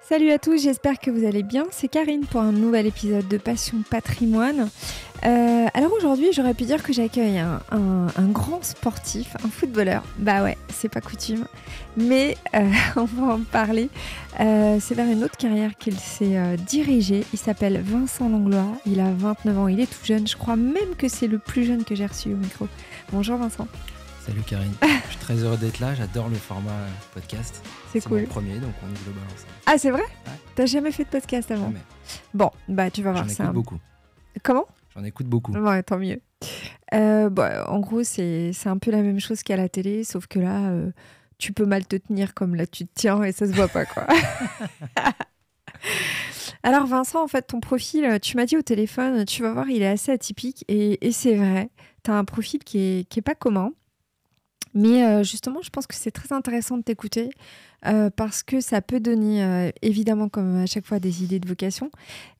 Salut à tous, j'espère que vous allez bien. C'est Karine pour un nouvel épisode de Passion Patrimoine. Alors aujourd'hui, j'aurais pu dire que j'accueille un grand sportif, un footballeur. Bah ouais, c'est pas coutume, mais on va en parler. C'est vers une autre carrière qu'il s'est dirigé. Il s'appelle Vincent Langlois, il a 29 ans, il est tout jeune. Je crois même que c'est le plus jeune que j'ai reçu au micro. Bonjour Vincent. Salut Karine, je suis très heureux d'être là, j'adore le format podcast. C'est cool. Mon premier, donc on ouvre le bal ensemble. Ah c'est vrai ? Ouais. T'as jamais fait de podcast avant ? Jamais. Bon, bah tu vas voir J'en ça. écoute beaucoup. Comment ? J'en écoute beaucoup. Ouais, tant mieux. En gros, c'est un peu la même chose qu'à la télé, sauf que là, tu peux mal te tenir comme là tu te tiens et ça se voit pas, quoi. Alors Vincent, en fait, ton profil, tu m'as dit au téléphone, tu vas voir, il est assez atypique et c'est vrai. Tu as un profil qui est pas commun. Mais justement, je pense que c'est très intéressant de t'écouter parce que ça peut donner, évidemment, comme à chaque fois, des idées de vocation,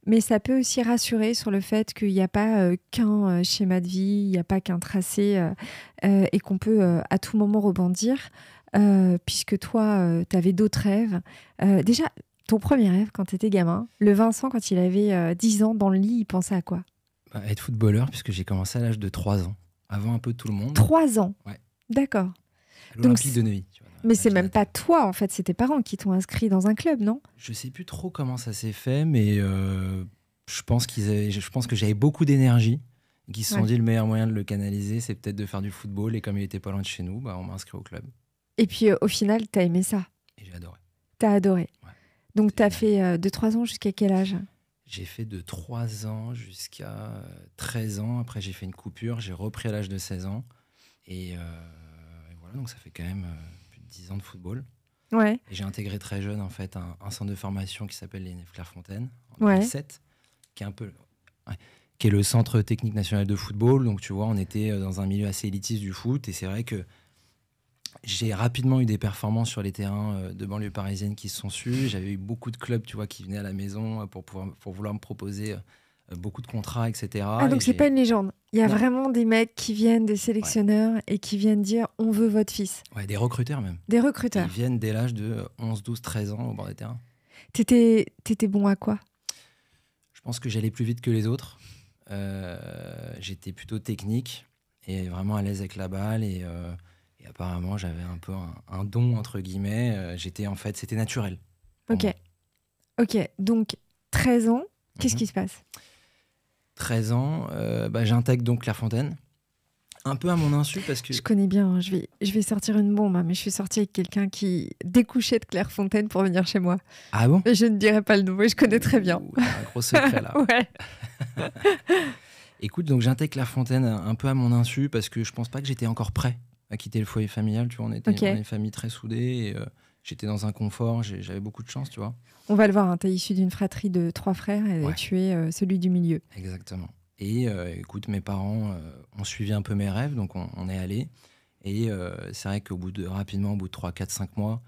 mais ça peut aussi rassurer sur le fait qu'il n'y a pas qu'un schéma de vie, il n'y a pas qu'un tracé et qu'on peut à tout moment rebondir puisque toi, tu avais d'autres rêves. Déjà, ton premier rêve quand tu étais gamin, le Vincent, quand il avait 10 ans dans le lit, il pensait à quoi ? Être footballeur, puisque j'ai commencé à l'âge de 3 ans, avant un peu tout le monde. 3 ans ? Ouais. D'accord. À l'Olympique de Neuilly. Tu vois, mais c'est même pas toi, en fait, c'est tes parents qui t'ont inscrit dans un club, non ? Je sais plus trop comment ça s'est fait, mais je pense que j'avais beaucoup d'énergie et qu'ils se sont dit le meilleur moyen de le canaliser, c'est peut-être de faire du football. Et comme il était pas loin de chez nous, on m'a inscrit au club. Et puis au final, t'as aimé ça ? Et j'ai adoré. T'as adoré. Ouais. Donc t'as fait de 3 ans jusqu'à quel âge ? J'ai fait de 3 ans jusqu'à 13 ans. Après, j'ai fait une coupure. J'ai repris à l'âge de 16 ans. Et voilà, donc ça fait quand même plus de 10 ans de football. Ouais. Et j'ai intégré très jeune, en fait, un centre de formation qui s'appelle l'INF Clairefontaine, en 2007, qui est le Centre technique national de football. Donc, tu vois, on était dans un milieu assez élitiste du foot. Et c'est vrai que j'ai rapidement eu des performances sur les terrains de banlieue parisienne qui se sont suivis. J'avais eu beaucoup de clubs, tu vois, qui venaient à la maison pour vouloir me proposer beaucoup de contrats, etc. Ah, donc c'est pas une légende. Il y a vraiment des mecs qui viennent, des sélectionneurs, et qui viennent dire « on veut votre fils ». Ouais, des recruteurs même. Des recruteurs. Ils viennent dès l'âge de 11, 12, 13 ans au bord des terrains. T'étais bon à quoi ? Je pense que j'allais plus vite que les autres. J'étais plutôt technique et vraiment à l'aise avec la balle. Et apparemment, j'avais un peu un don, entre guillemets. C'était naturel. Ok, donc 13 ans, qu'est-ce qui se passe ? 13 ans, j'intègre donc Clairefontaine. Un peu à mon insu parce que... Je connais bien, hein, je vais sortir une bombe, hein, mais je suis sortie avec quelqu'un qui découchait de Clairefontaine pour venir chez moi. Ah bon ? Et je ne dirai pas le nom, mais je connais très bien. Un gros secret là. Ouais. Écoute, donc j'intègre Clairefontaine un peu à mon insu parce que je pense pas que j'étais encore prêt à quitter le foyer familial. Tu vois, on était une famille très soudée et j'étais dans un confort, j'avais beaucoup de chance, tu vois. On va le voir, hein, tu es issu d'une fratrie de 3 frères et tu es celui du milieu. Exactement. Et écoute, mes parents ont suivi un peu mes rêves, donc on est allé. Et c'est vrai rapidement, au bout de 3, 4, 5 mois,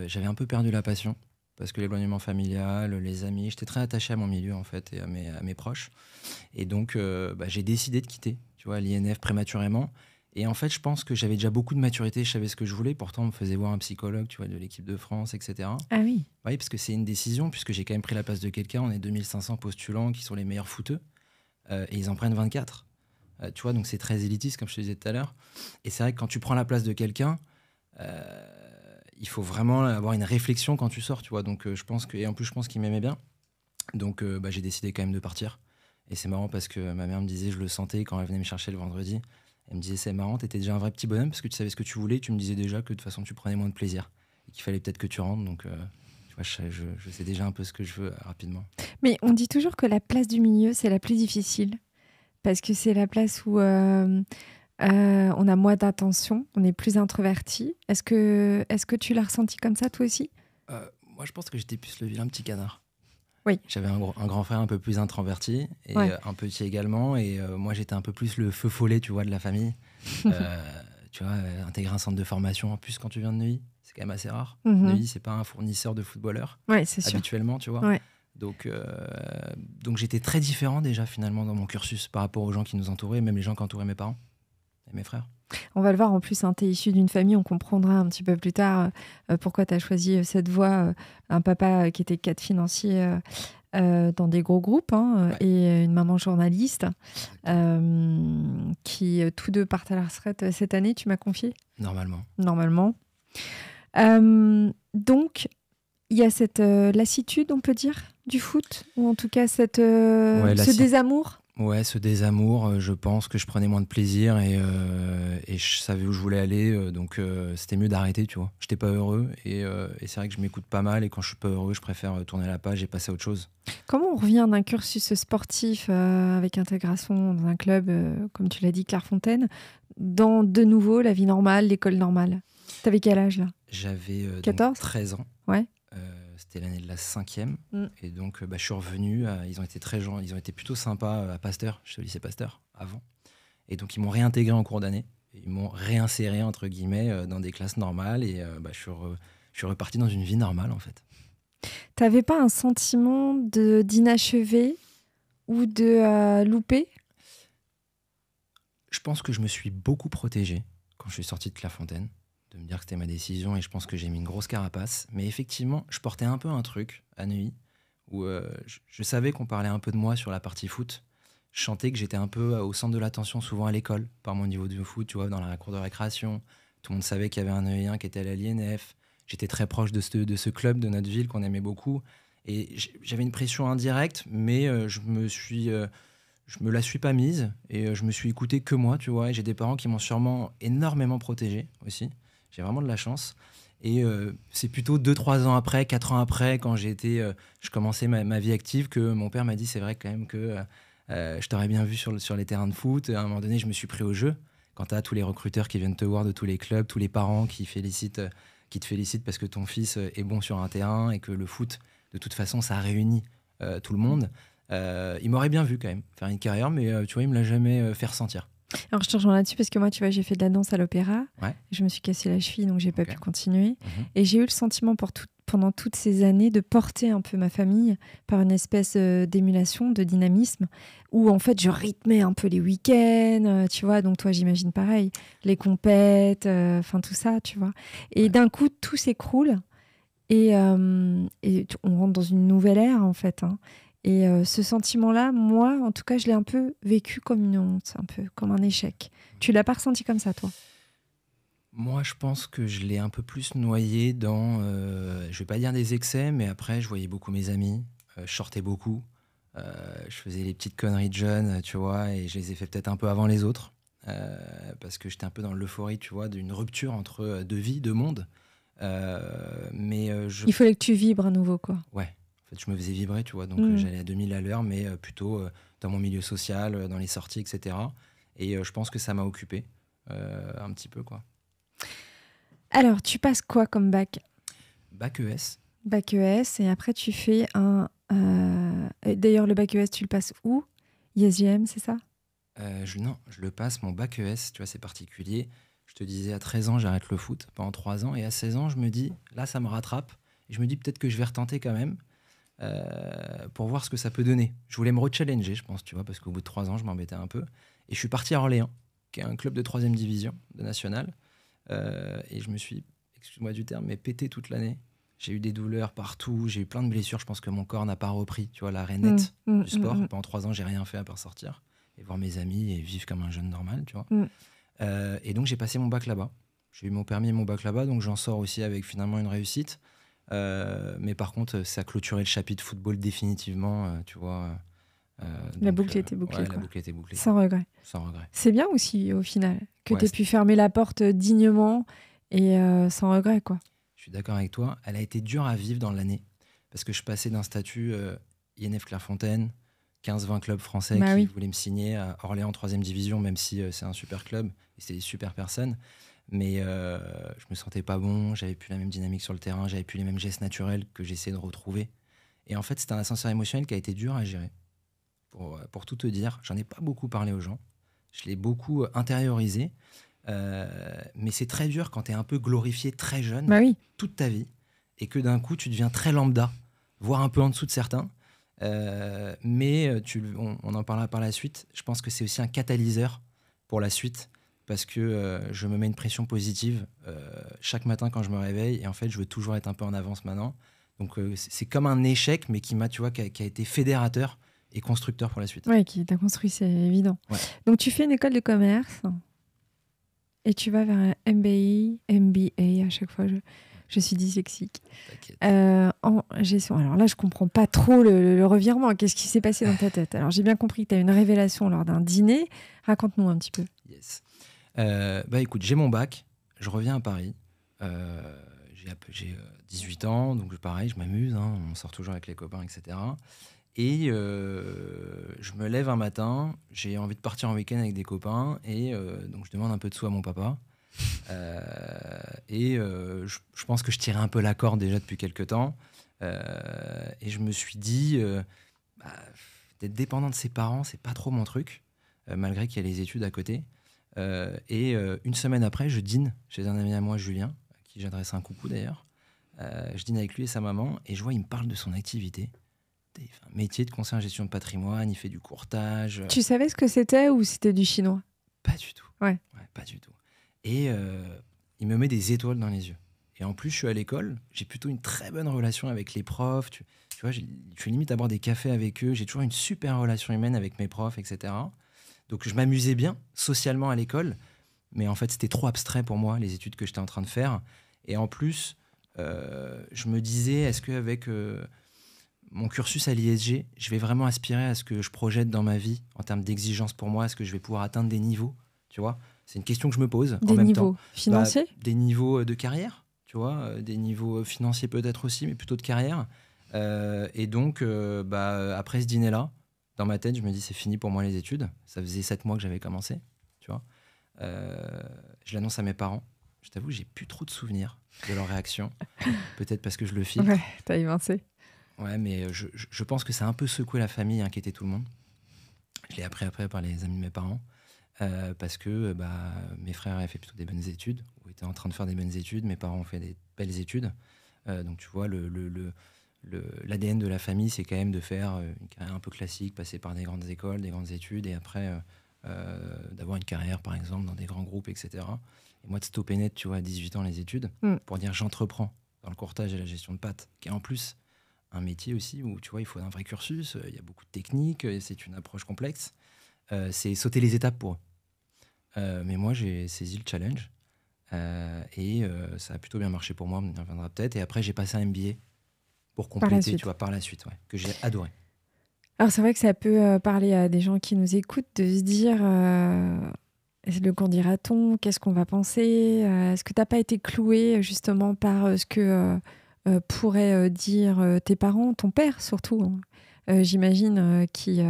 j'avais un peu perdu la passion. Parce que l'éloignement familial, les amis, j'étais très attaché à mon milieu en fait et à mes proches. Et donc j'ai décidé de quitter, tu vois, l'INF prématurément. Et en fait, je pense que j'avais déjà beaucoup de maturité, je savais ce que je voulais. Pourtant, on me faisait voir un psychologue, tu vois, de l'équipe de France, etc. Ah oui. Oui, parce que c'est une décision, puisque j'ai quand même pris la place de quelqu'un. On est 2500 postulants qui sont les meilleurs footeux. Et ils en prennent 24. Tu vois, donc c'est très élitiste, comme je te disais tout à l'heure. Et c'est vrai que quand tu prends la place de quelqu'un, il faut vraiment avoir une réflexion quand tu sors, tu vois. Donc et en plus, je pense qu'il m'aimait bien. Donc j'ai décidé quand même de partir. Et c'est marrant parce que ma mère me disait, je le sentais quand elle venait me chercher le vendredi. Elle me disait, c'est marrant, t'étais déjà un vrai petit bonhomme parce que tu savais ce que tu voulais. Tu me disais déjà que de toute façon, tu prenais moins de plaisir et qu'il fallait peut-être que tu rentres. Donc, tu vois, je sais déjà un peu ce que je veux rapidement. Mais on dit toujours que la place du milieu, c'est la plus difficile parce que c'est la place où on a moins d'attention, on est plus introverti. Est-ce que tu l'as ressenti comme ça, toi aussi ? Moi, je pense que j'étais plus le vilain petit canard. Oui. J'avais un grand frère un peu plus introverti et un petit également. Et moi, j'étais un peu plus le feu follet, tu vois, de la famille. Tu vois, intégrer un centre de formation, en plus, quand tu viens de Neuilly, c'est quand même assez rare. Neuilly, c'est pas un fournisseur de footballeurs, c'est habituellement, sûr. tu vois. Ouais. Donc j'étais très différent déjà, finalement, dans mon cursus par rapport aux gens qui nous entouraient, même les gens qui entouraient mes parents. et mes frères. On va le voir en plus, hein, tu es issu d'une famille, on comprendra un petit peu plus tard pourquoi tu as choisi cette voie. Un papa qui était cadre financier dans des gros groupes hein, Ouais. et une maman journaliste qui tous deux partent à la retraite cette année, tu m'as confié, Normalement. normalement. Donc, il y a cette lassitude, on peut dire, du foot, ou en tout cas cette, ce désamour. Ouais, ce désamour, je pense que je prenais moins de plaisir et je savais où je voulais aller, donc c'était mieux d'arrêter, tu vois. J'étais pas heureux et c'est vrai que je m'écoute pas mal et quand je suis pas heureux, je préfère tourner la page et passer à autre chose. Comment on revient d'un cursus sportif avec intégration dans un club, comme tu l'as dit, Clairefontaine, dans de nouveau la vie normale, l'école normale? T'avais quel âge là? J'avais donc 14? 13 ans. Ouais. C'était l'année de la 5e. Mm. Et donc, je suis revenu. Ils ont été ils ont été plutôt sympas à Pasteur. J'étais au lycée Pasteur avant. Et donc, ils m'ont réintégré en cours d'année. Ils m'ont réinséré, entre guillemets, dans des classes normales. Et je suis reparti dans une vie normale, en fait. T'avais pas un sentiment d'inachevé ou de loupé? Je pense que je me suis beaucoup protégé quand je suis sorti de Clairefontaine, de me dire que c'était ma décision. Et je pense que j'ai mis une grosse carapace. Mais effectivement, je portais un peu un truc à Neuilly où je savais qu'on parlait un peu de moi sur la partie foot. Je sentais que j'étais un peu au centre de l'attention, souvent à l'école, par mon niveau de foot, tu vois, dans la cour de récréation. Tout le monde savait qu'il y avait un Neuillien qui était à la l'INF. J'étais très proche de ce club de notre ville qu'on aimait beaucoup. Et j'avais une pression indirecte, mais je me la suis pas mise et je me suis écouté que moi, tu vois. Et j'ai des parents qui m'ont sûrement énormément protégé aussi. J'ai vraiment de la chance. Et c'est plutôt 2-3 ans après, 4 ans après, quand je commençais ma vie active, que mon père m'a dit c'est vrai quand même que je t'aurais bien vu sur les terrains de foot. À un moment donné, je me suis pris au jeu. Quand tu as tous les recruteurs qui viennent te voir de tous les clubs, tous les parents qui te félicitent parce que ton fils est bon sur un terrain et que le foot, de toute façon, ça réunit tout le monde. Il m'aurait bien vu quand même faire une carrière, mais tu vois, il me l'a jamais fait ressentir. Alors je te rejoins là-dessus parce que moi, tu vois, j'ai fait de la danse à l'opéra. Ouais. Je me suis cassé la cheville, donc j'ai pas Ok. pu continuer. Mhm. Et j'ai eu le sentiment pendant toutes ces années de porter un peu ma famille par une espèce d'émulation, de dynamisme, où en fait je rythmais un peu les week-ends, tu vois. Donc toi, j'imagine pareil, les compètes, enfin tout ça, tu vois. Et Ouais. d'un coup, tout s'écroule et on rentre dans une nouvelle ère en fait. Hein. Et ce sentiment-là, moi, en tout cas, je l'ai un peu vécu comme une honte, un peu comme un échec. Tu l'as pas ressenti comme ça, toi? Moi, je pense que je l'ai un peu plus noyé dans, je vais pas dire des excès, mais après, je voyais beaucoup mes amis, je sortais beaucoup, je faisais les petites conneries de jeunes, tu vois, et je les ai fait peut-être un peu avant les autres, parce que j'étais un peu dans l'euphorie, tu vois, d'une rupture entre deux vies, deux mondes. Il fallait que tu vibres à nouveau, quoi. Ouais, en fait, je me faisais vibrer, tu vois, donc j'allais à 2000 à l'heure, mais plutôt dans mon milieu social, dans les sorties, etc. Et je pense que ça m'a occupé un petit peu, quoi. Alors, tu passes quoi comme bac? Bac ES. Bac ES, et après tu fais un... D'ailleurs, le bac ES, tu le passes où? ISGM, c'est ça? Non, je le passe, mon bac ES, tu vois, c'est particulier. Je te disais, à 13 ans, j'arrête le foot pendant 3 ans, et à 16 ans, je me dis, là, ça me rattrape, et je me dis peut-être que je vais retenter quand même, pour voir ce que ça peut donner. Je voulais me rechallenger, je pense, tu vois, parce qu'au bout de 3 ans, je m'embêtais un peu. Et je suis parti à Orléans, qui est un club de 3e division, de national. Et je me suis, excuse-moi du terme, mais pété toute l'année. J'ai eu des douleurs partout, j'ai eu plein de blessures. Je pense que mon corps n'a pas repris, tu vois, l'arrêt net du sport. Pendant 3 ans, j'ai rien fait à part sortir et voir mes amis et vivre comme un jeune normal, tu vois. Et donc, j'ai passé mon bac là-bas. J'ai eu mon permis et mon bac là-bas, donc j'en sors aussi avec finalement une réussite. Mais par contre, ça a clôturé le chapitre football définitivement, tu vois. La boucle était bouclée, ouais, quoi. la boucle était bouclée. Sans regret. Sans regret. C'est bien aussi, au final, que Ouais, tu aies pu fermer la porte dignement et sans regret, quoi. Je suis d'accord avec toi. Elle a été dure à vivre dans l'année parce que je passais d'un statut INF Clairefontaine, 15-20 clubs français qui voulaient me signer à Orléans 3e division, même si c'est un super club et c'est des super personnes. Mais je me sentais pas bon, j'avais plus la même dynamique sur le terrain, j'avais plus les mêmes gestes naturels que j'essayais de retrouver. Et en fait, c'était un ascenseur émotionnel qui a été dur à gérer. Pour tout te dire, j'en ai pas beaucoup parlé aux gens. Je l'ai beaucoup intériorisé. Mais c'est très dur quand tu es un peu glorifié très jeune, toute ta vie, et que d'un coup, tu deviens très lambda, voire un peu en dessous de certains. Mais on en parlera par la suite. Je pense que c'est aussi un catalyseur pour la suite, parce que je me mets une pression positive chaque matin quand je me réveille. Et en fait, je veux toujours être un peu en avance maintenant. Donc, c'est comme un échec, mais qui a été fédérateur et constructeur pour la suite. Ouais, qui t'a construit, c'est évident. Ouais. Donc, tu fais une école de commerce et tu vas vers un MBA, à chaque fois, je suis dyslexique. En gestion. Alors là, je comprends pas trop le revirement. Qu'est-ce qui s'est passé dans ta tête? Alors, j'ai bien compris que tu as eu une révélation lors d'un dîner. Raconte-nous un petit peu. Yes. Écoute, j'ai mon bac, je reviens à Paris. J'ai 18 ans, donc pareil, je m'amuse, hein, on sort toujours avec les copains, etc. Et je me lève un matin, j'ai envie de partir en week-end avec des copains, et donc je demande un peu de sous à mon papa. Je pense que je tirais un peu la corde déjà depuis quelques temps. Et je me suis dit, d'être dépendant de ses parents, c'est pas trop mon truc, malgré qu'il y a les études à côté. Une semaine après, je dîne chez un ami à moi, Julien, à qui j'adresse un coucou d'ailleurs. Je dîne avec lui et sa maman, et je vois, il me parle de son activité. Métier de conseiller en gestion de patrimoine, il fait du courtage. Tu savais ce que c'était ou c'était du chinois? Pas du tout. Ouais, pas du tout. Et il me met des étoiles dans les yeux. Et en plus, je suis à l'école, j'ai plutôt une très bonne relation avec les profs. Tu vois, je suis limite à boire des cafés avec eux. J'ai toujours une super relation humaine avec mes profs, etc. Donc, je m'amusais bien socialement à l'école. Mais en fait, c'était trop abstrait pour moi, les études que j'étais en train de faire. Et en plus, je me disais, est-ce qu'avec mon cursus à l'ISG, je vais vraiment aspirer à ce que je projette dans ma vie en termes d'exigence pour moi? Est-ce que je vais pouvoir atteindre des niveaux, tu vois? C'est une question que je me pose en même temps. Des niveaux financiers? Des niveaux de carrière, tu vois, des niveaux financiers peut-être aussi, mais plutôt de carrière. Et donc, après ce dîner-là, dans ma tête, je me dis, c'est fini pour moi les études. Ça faisait 7 mois que j'avais commencé, tu vois. Je l'annonce à mes parents. Je t'avoue, j'ai plus trop de souvenirs de leur réaction. Peut-être parce que je le filtre. Ouais, t'as évincé. Ouais, mais je pense que ça a un peu secoué la famille, inquiété tout le monde. Je l'ai appris après par les amis de mes parents. Parce que mes frères avaient fait plutôt des bonnes études, ou étaient en train de faire des bonnes études. Mes parents ont fait des belles études. Donc tu vois, l'ADN de la famille, c'est quand même de faire une carrière un peu classique, passer par des grandes écoles, des grandes études, et après d'avoir une carrière, par exemple, dans des grands groupes, etc. Et moi, de stopper net, tu vois, à 18 ans, les études, pour dire j'entreprends dans le courtage et la gestion de pâtes, qui est en plus un métier aussi où, tu vois, il faut un vrai cursus, il y a beaucoup de techniques, c'est une approche complexe. C'est sauter les étapes pour eux. Mais moi, j'ai saisi le challenge et ça a plutôt bien marché pour moi, on y reviendra peut-être. Et après, j'ai passé un MBA pour compléter, tu vois, par la suite, ouais, que j'ai adoré. Alors, c'est vrai que ça peut parler à des gens qui nous écoutent de se dire le qu'en dira-t-on? Qu'est-ce qu'on va penser? Est-ce que tu n'as pas été cloué justement par ce que pourraient dire tes parents, ton père surtout, hein, j'imagine, qui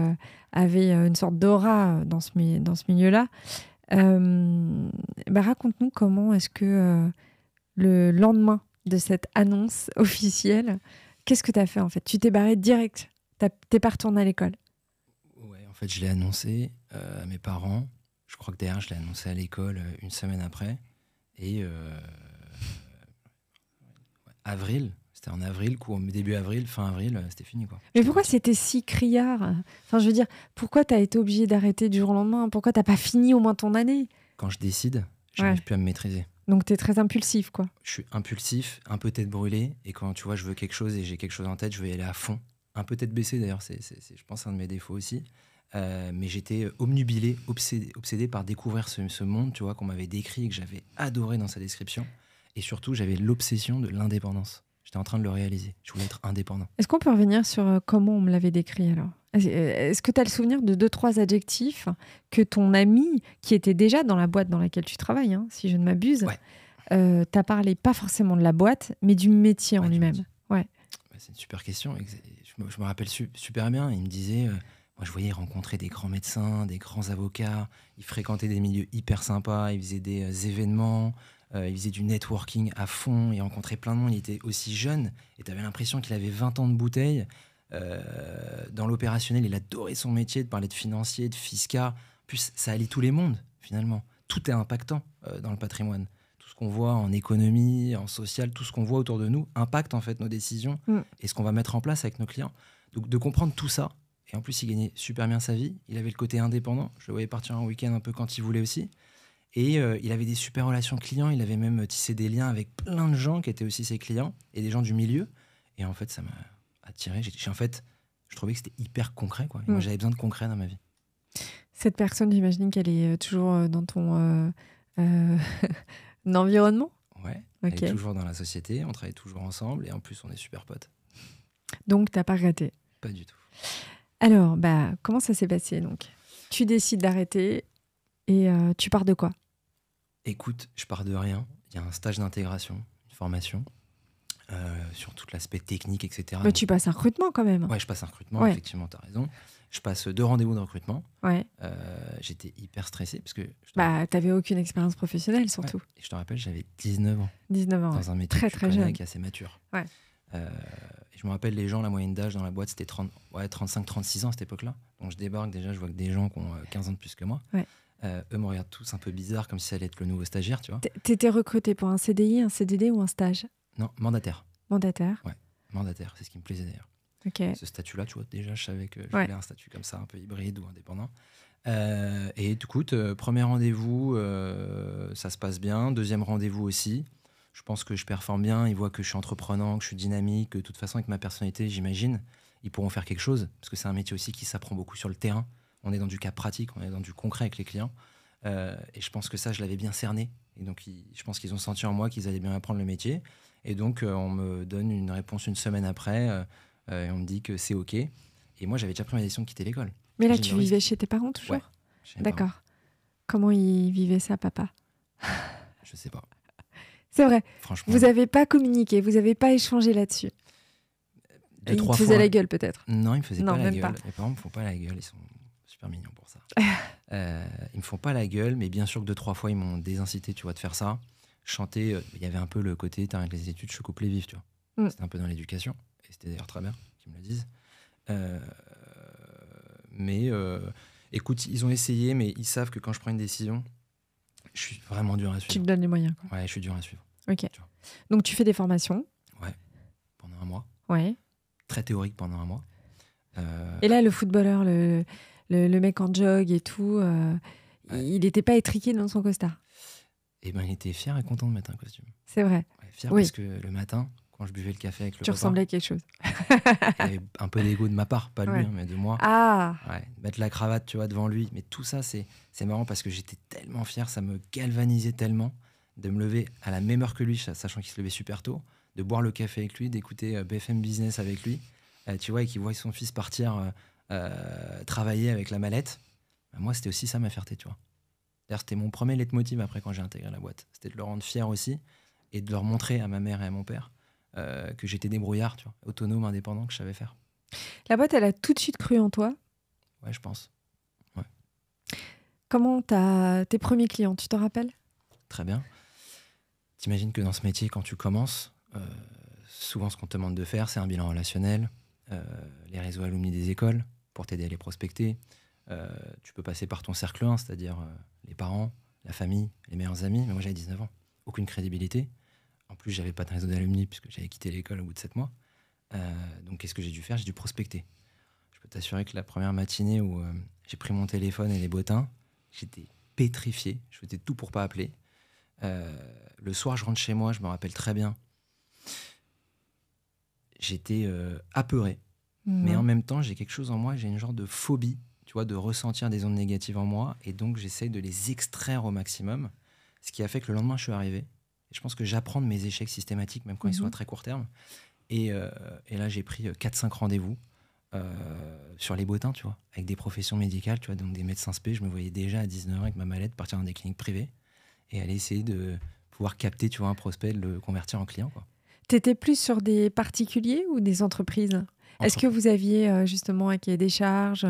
avait une sorte d'aura dans ce milieu-là. Raconte-nous comment est-ce que le lendemain de cette annonce officielle, qu'est-ce que tu as fait en fait? Tu t'es barré direct, t'es pas retourné à l'école? Ouais, en fait, je l'ai annoncé à mes parents. Je crois que d'ailleurs, je l'ai annoncé à l'école une semaine après. Et avril, c'était en avril, début avril, fin avril, c'était fini, quoi. Mais pourquoi c'était si criard? Enfin, je veux dire, pourquoi t'as été obligé d'arrêter du jour au lendemain? Pourquoi t'as pas fini au moins ton année? Quand je décide, j'arrive plus à me maîtriser. Donc t'es très impulsif, quoi. Je suis impulsif, un peu tête brûlée, et quand tu vois, je veux quelque chose et j'ai quelque chose en tête, je vais y aller à fond. Un peu tête baissée d'ailleurs, c'est je pense un de mes défauts aussi. Mais j'étais obnubilé, obsédé par découvrir ce monde, tu vois, qu'on m'avait décrit et que j'avais adoré dans sa description. Et surtout, j'avais l'obsession de l'indépendance. J'étais en train de le réaliser. Je voulais être indépendant. Est-ce qu'on peut revenir sur comment on me l'avait décrit alors? Est-ce que tu as le souvenir de 2-3 adjectifs que ton ami, qui était déjà dans la boîte dans laquelle tu travailles, hein, si je ne m'abuse, t'a parlé pas forcément de la boîte, mais du métier en lui-même? Ouais. C'est une super question. Je me rappelle super bien. Il me disait, moi je voyais rencontrer des grands médecins, des grands avocats. Il fréquentait des milieux hyper sympas. Il faisait des événements. Il faisait du networking à fond. Il rencontrait plein de monde. Il était aussi jeune. Et tu avais l'impression qu'il avait 20 ans de bouteille. Dans l'opérationnel, il adorait son métier, de parler de financier, de fiscal. En plus, ça allie tous les mondes, finalement. Tout est impactant dans le patrimoine. Tout ce qu'on voit en économie, en social, tout ce qu'on voit autour de nous impacte en fait nos décisions et ce qu'on va mettre en place avec nos clients. Donc de comprendre tout ça, et en plus il gagnait super bien sa vie, il avait le côté indépendant, je le voyais partir en week-end un peu quand il voulait aussi, Et il avait des super relations clients. Il avait même tissé des liens avec plein de gens qui étaient aussi ses clients et des gens du milieu. Et en fait, ça m'a attiré. En fait, je trouvais que c'était hyper concret, quoi. Et moi, j'avais besoin de concret dans ma vie. Cette personne, j'imagine qu'elle est toujours dans ton environnement. Ouais, elle est toujours dans la société. On travaille toujours ensemble. Et en plus, on est super potes. Donc, t'as pas regretté? Pas du tout. Alors, comment ça s'est passé donc? Tu décides d'arrêter et tu pars de quoi? Écoute, je pars de rien. Il y a un stage d'intégration, une formation sur tout l'aspect technique, etc. Mais tu passes un recrutement quand même. Ouais, je passe un recrutement, effectivement, tu as raison. Je passe 2 rendez-vous de recrutement. Ouais. J'étais hyper stressé parce que... t'avais aucune expérience professionnelle surtout. Ouais. Et je te rappelle, j'avais 19 ans. 19 ans, dans un métier très jeune. Qui est assez mature. Ouais. Et je me rappelle, les gens, la moyenne d'âge dans la boîte, c'était 35-36 ans à cette époque-là. Donc je débarque déjà, je vois que des gens qui ont 15 ans de plus que moi. Ouais. Eux me regardent tous un peu bizarre, comme si ça allait être le nouveau stagiaire, tu vois. T'étais recruté pour un CDI, un CDD ou un stage? Non, mandataire. Mandataire. Ouais, mandataire, c'est ce qui me plaisait d'ailleurs. Okay. Ce statut-là, tu vois, déjà, je savais que je voulais un statut comme ça, un peu hybride ou indépendant. Et écoute, premier rendez-vous, ça se passe bien. Deuxième rendez-vous aussi. Je pense que je performe bien. Ils voient que je suis entreprenant, que je suis dynamique, que de toute façon, avec ma personnalité, j'imagine, ils pourront faire quelque chose. Parce que c'est un métier aussi qui s'apprend beaucoup sur le terrain. On est dans du cas pratique, on est dans du concret avec les clients. Et je pense que ça, je l'avais bien cerné. Et donc, je pense qu'ils ont senti en moi qu'ils allaient bien apprendre le métier. Et donc, on me donne une réponse une semaine après. Et on me dit que c'est OK. Et moi, j'avais déjà pris ma décision de quitter l'école. Mais là, tu vivais chez tes parents toujours? Ouais. D'accord. Comment ils vivaient ça, papa? Je sais pas. C'est vrai. Franchement. Vous n'avez pas communiqué, vous n'avez pas échangé là-dessus. Ils te faisaient la gueule peut-être? Non, ils me faisaient pas la gueule. Pas. Mes parents me font pas la gueule, ils sont super mignons pour ça. Ils me font pas la gueule, mais bien sûr que 2-3 fois ils m'ont désincité, tu vois, de faire ça. Chanter, il y avait un peu le côté t'arrêtes les études, je coupe les vifs, tu vois. C'était un peu dans l'éducation, et c'était d'ailleurs très bien qu'ils me le disent. Mais écoute, ils ont essayé, mais ils savent que quand je prends une décision, je suis vraiment dur à suivre. Tu te donnes les moyens, quoi. Ouais, je suis dur à suivre. Ok. Donc tu fais des formations? Ouais, pendant 1 mois. Ouais. Très théorique pendant 1 mois. Et là, le footballeur, le mec en jog et tout, il n'était pas étriqué dans son costard? Eh ben, il était fier et content de mettre un costume. C'est vrai. Ouais, fier parce que le matin, quand je buvais le café avec le Tu ressemblais à quelque chose. Il y avait un peu d'ego de ma part, pas lui, mais de moi. Ah. Ouais, mettre la cravate, tu vois, devant lui. Mais tout ça, c'est marrant parce que j'étais tellement fier, ça me galvanisait tellement de me lever à la même heure que lui, sachant qu'il se levait super tôt, de boire le café avec lui, d'écouter BFM Business avec lui, tu vois, et qu'il voit son fils partir travailler avec la mallette. Moi, c'était aussi ça ma fierté, tu vois. D'ailleurs, c'était mon premier leitmotiv après quand j'ai intégré la boîte. C'était de le rendre fier aussi et de leur montrer à ma mère et à mon père que j'étais débrouillard, tu vois, autonome, indépendant, que je savais faire. La boîte, elle a tout de suite cru en toi? Ouais, je pense. Ouais. Comment tes premiers clients, tu t'en rappelles? Très bien. T'imagines que dans ce métier, quand tu commences, souvent ce qu'on te demande de faire, c'est un bilan relationnel, les réseaux alumni des écoles pour t'aider à les prospecter. Tu peux passer par ton cercle 1, c'est-à-dire les parents, la famille, les meilleurs amis. Mais moi, j'avais 19 ans. Aucune crédibilité. En plus, j'avais pas de réseau d'alumni puisque j'avais quitté l'école au bout de 7 mois. Donc, qu'est-ce que j'ai dû faire? J'ai dû prospecter. Je peux t'assurer que la première matinée où j'ai pris mon téléphone et les bottins, j'étais pétrifié. Je faisais tout pour pas appeler. Le soir, je rentre chez moi, je me rappelle très bien. J'étais apeuré. Mais en même temps, j'ai quelque chose en moi, j'ai une genre de phobie, tu vois, de ressentir des ondes négatives en moi. Et donc, j'essaye de les extraire au maximum. Ce qui a fait que le lendemain, je suis arrivé. Et je pense que j'apprends de mes échecs systématiques, même quand ils sont à très court terme. Et là, j'ai pris 4-5 rendez-vous sur les bottins, tu vois, avec des professions médicales, tu vois, donc des médecins spé. Je me voyais déjà à 19 ans avec ma mallette partir dans des cliniques privées et aller essayer de pouvoir capter, tu vois, un prospect, de le convertir en client, quoi. T'étais plus sur des particuliers ou des entreprises? Est-ce que vous aviez justement un cahier des charges,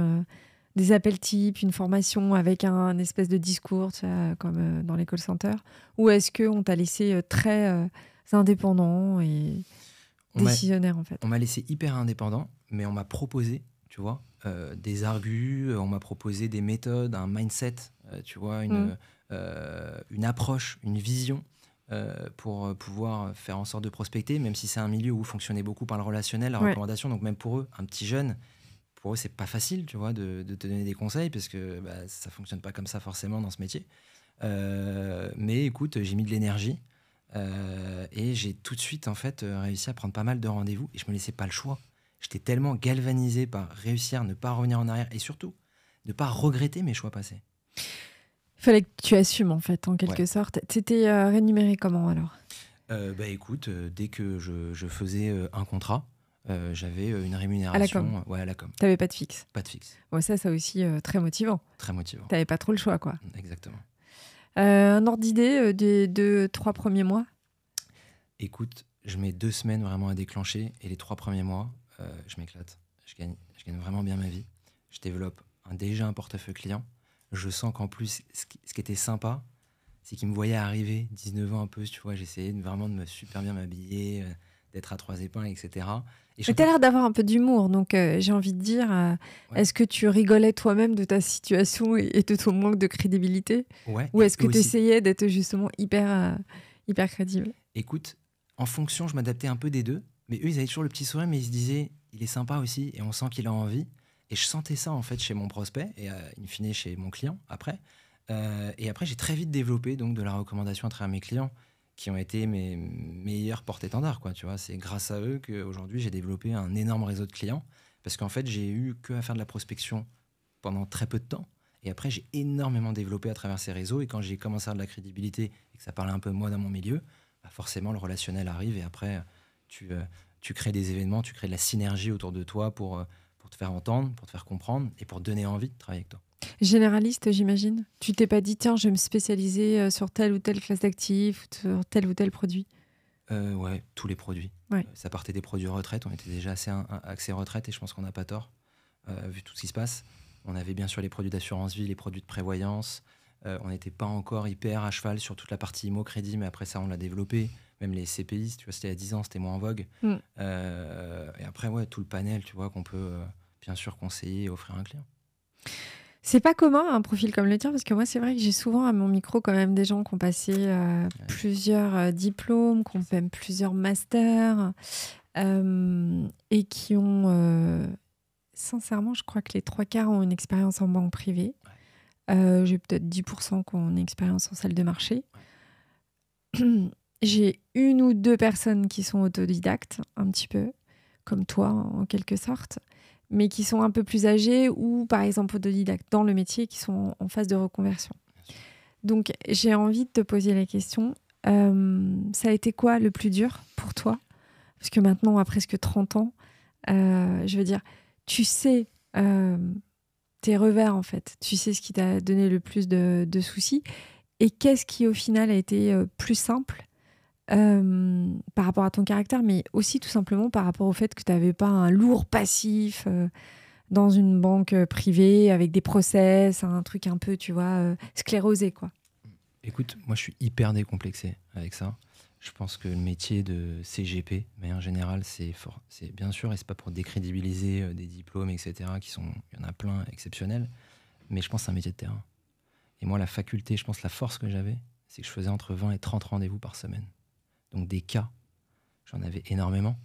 des appels types, une formation avec un espèce de discours, tu sais, comme dans les call centers? Ou est-ce qu'on t'a laissé très indépendant et décisionnaire en fait? On m'a laissé hyper indépendant, mais on m'a proposé, tu vois, des argus, on m'a proposé des méthodes, un mindset, tu vois, une approche, une vision pour pouvoir faire en sorte de prospecter, même si c'est un milieu où fonctionnait beaucoup par le relationnel, la recommandation. Donc même pour eux, un petit jeune, pour eux, c'est pas facile, tu vois, de te donner des conseils parce que ça fonctionne pas comme ça forcément dans ce métier. Mais écoute, j'ai mis de l'énergie et j'ai tout de suite en fait réussi à prendre pas mal de rendez-vous et je me laissais pas le choix. J'étais tellement galvanisé par réussir, ne pas revenir en arrière et surtout ne pas regretter mes choix passés. Il fallait que tu assumes, en fait, en quelque Ouais. sorte. Tu étais rémunéré comment, alors? Bah écoute, dès que je faisais un contrat, j'avais une À la com. rémunération ouais, à la com. Tu n'avais pas de fixe. Pas de fixe. Bon, ça aussi, très motivant. Très motivant. Tu n'avais pas trop le choix, quoi. Exactement. Un ordre d'idée des 2-3 premiers mois? Écoute, je mets 2 semaines vraiment à déclencher et les 3 premiers mois, je m'éclate. Je gagne vraiment bien ma vie. Je développe déjà un portefeuille client. Je sens qu'en plus, ce qui était sympa, c'est qu'ils me voyaient arriver, 19 ans un peu, tu vois, j'essayais vraiment de me super bien m'habiller, d'être à 3 épingles, etc. Et je Mais tu as sentais l'air d'avoir un peu d'humour, donc j'ai envie de dire, Ouais. est-ce que tu rigolais toi-même de ta situation et de ton manque de crédibilité? ouais, Ou et est-ce que eux tu aussi. essayais d'être justement hyper crédible? Écoute, en fonction, je m'adaptais un peu des deux, mais eux, ils avaient toujours le petit sourire, mais ils se disaient, il est sympa aussi, et on sent qu'il a envie. Et je sentais ça, en fait, chez mon prospect, et in fine, chez mon client, après. Et après, j'ai très vite développé donc, de la recommandation à travers mes clients, qui ont été mes meilleurs porte-étendards, quoi, tu vois. C'est grâce à eux qu'aujourd'hui, j'ai développé un énorme réseau de clients, parce qu'en fait, j'ai eu que à faire de la prospection pendant très peu de temps. Et après, j'ai énormément développé à travers ces réseaux, et quand j'ai commencé à avoir de la crédibilité, et que ça parlait un peu de moi dans mon milieu, bah forcément, le relationnel arrive et après, tu crées des événements, tu crées de la synergie autour de toi pour te faire entendre, pour te faire comprendre et pour te donner envie de travailler avec toi. Généraliste, j'imagine. Tu t'es pas dit, tiens, je vais me spécialiser sur telle ou telle classe d'actifs, sur tel ou tel produit? Ouais, tous les produits. Ouais. Ça partait des produits retraite, on était déjà assez axé retraite et je pense qu'on n'a pas tort, vu tout ce qui se passe. On avait bien sûr les produits d'assurance vie, les produits de prévoyance. On n'était pas encore hyper à cheval sur toute la partie IMO crédit, mais après ça, on l'a développé. Même les CPI, tu vois, c'était il y a 10 ans, c'était moins en vogue. Mm. Et après, ouais, tout le panel, tu vois, qu'on peut bien sûr conseiller et offrir à un client. C'est pas commun un profil comme le tien, parce que moi, c'est vrai que j'ai souvent à mon micro quand même des gens qui ont passé plusieurs diplômes, qui ont même plusieurs masters, et qui ont, sincèrement, je crois que les 3/4 ont une expérience en banque privée. J'ai peut-être 10% qui ont une expérience en salle de marché. J'ai 1 ou 2 personnes qui sont autodidactes, un petit peu, comme toi, en quelque sorte, mais qui sont un peu plus âgées ou, par exemple, autodidactes dans le métier, qui sont en phase de reconversion. Donc, j'ai envie de te poser la question, ça a été quoi le plus dur pour toi? Parce que maintenant, à presque 30 ans, je veux dire, tu sais tes revers, en fait. Tu sais ce qui t'a donné le plus de soucis. Et qu'est-ce qui, au final, a été plus simple par rapport à ton caractère, mais aussi tout simplement par rapport au fait que tu n'avais pas un lourd passif dans une banque privée avec des process, un truc un peu, tu vois, sclérosé, quoi. Écoute, moi je suis hyper décomplexé avec ça. Je pense que le métier de CGP, mais en général, c'est fort. C'est bien sûr, et c'est pas pour décrédibiliser des diplômes, etc., il y en a plein exceptionnels, mais je pense que c'est un métier de terrain. Et moi, la faculté, je pense la force que j'avais, c'est que je faisais entre 20 et 30 rendez-vous par semaine. Donc des cas, j'en avais énormément.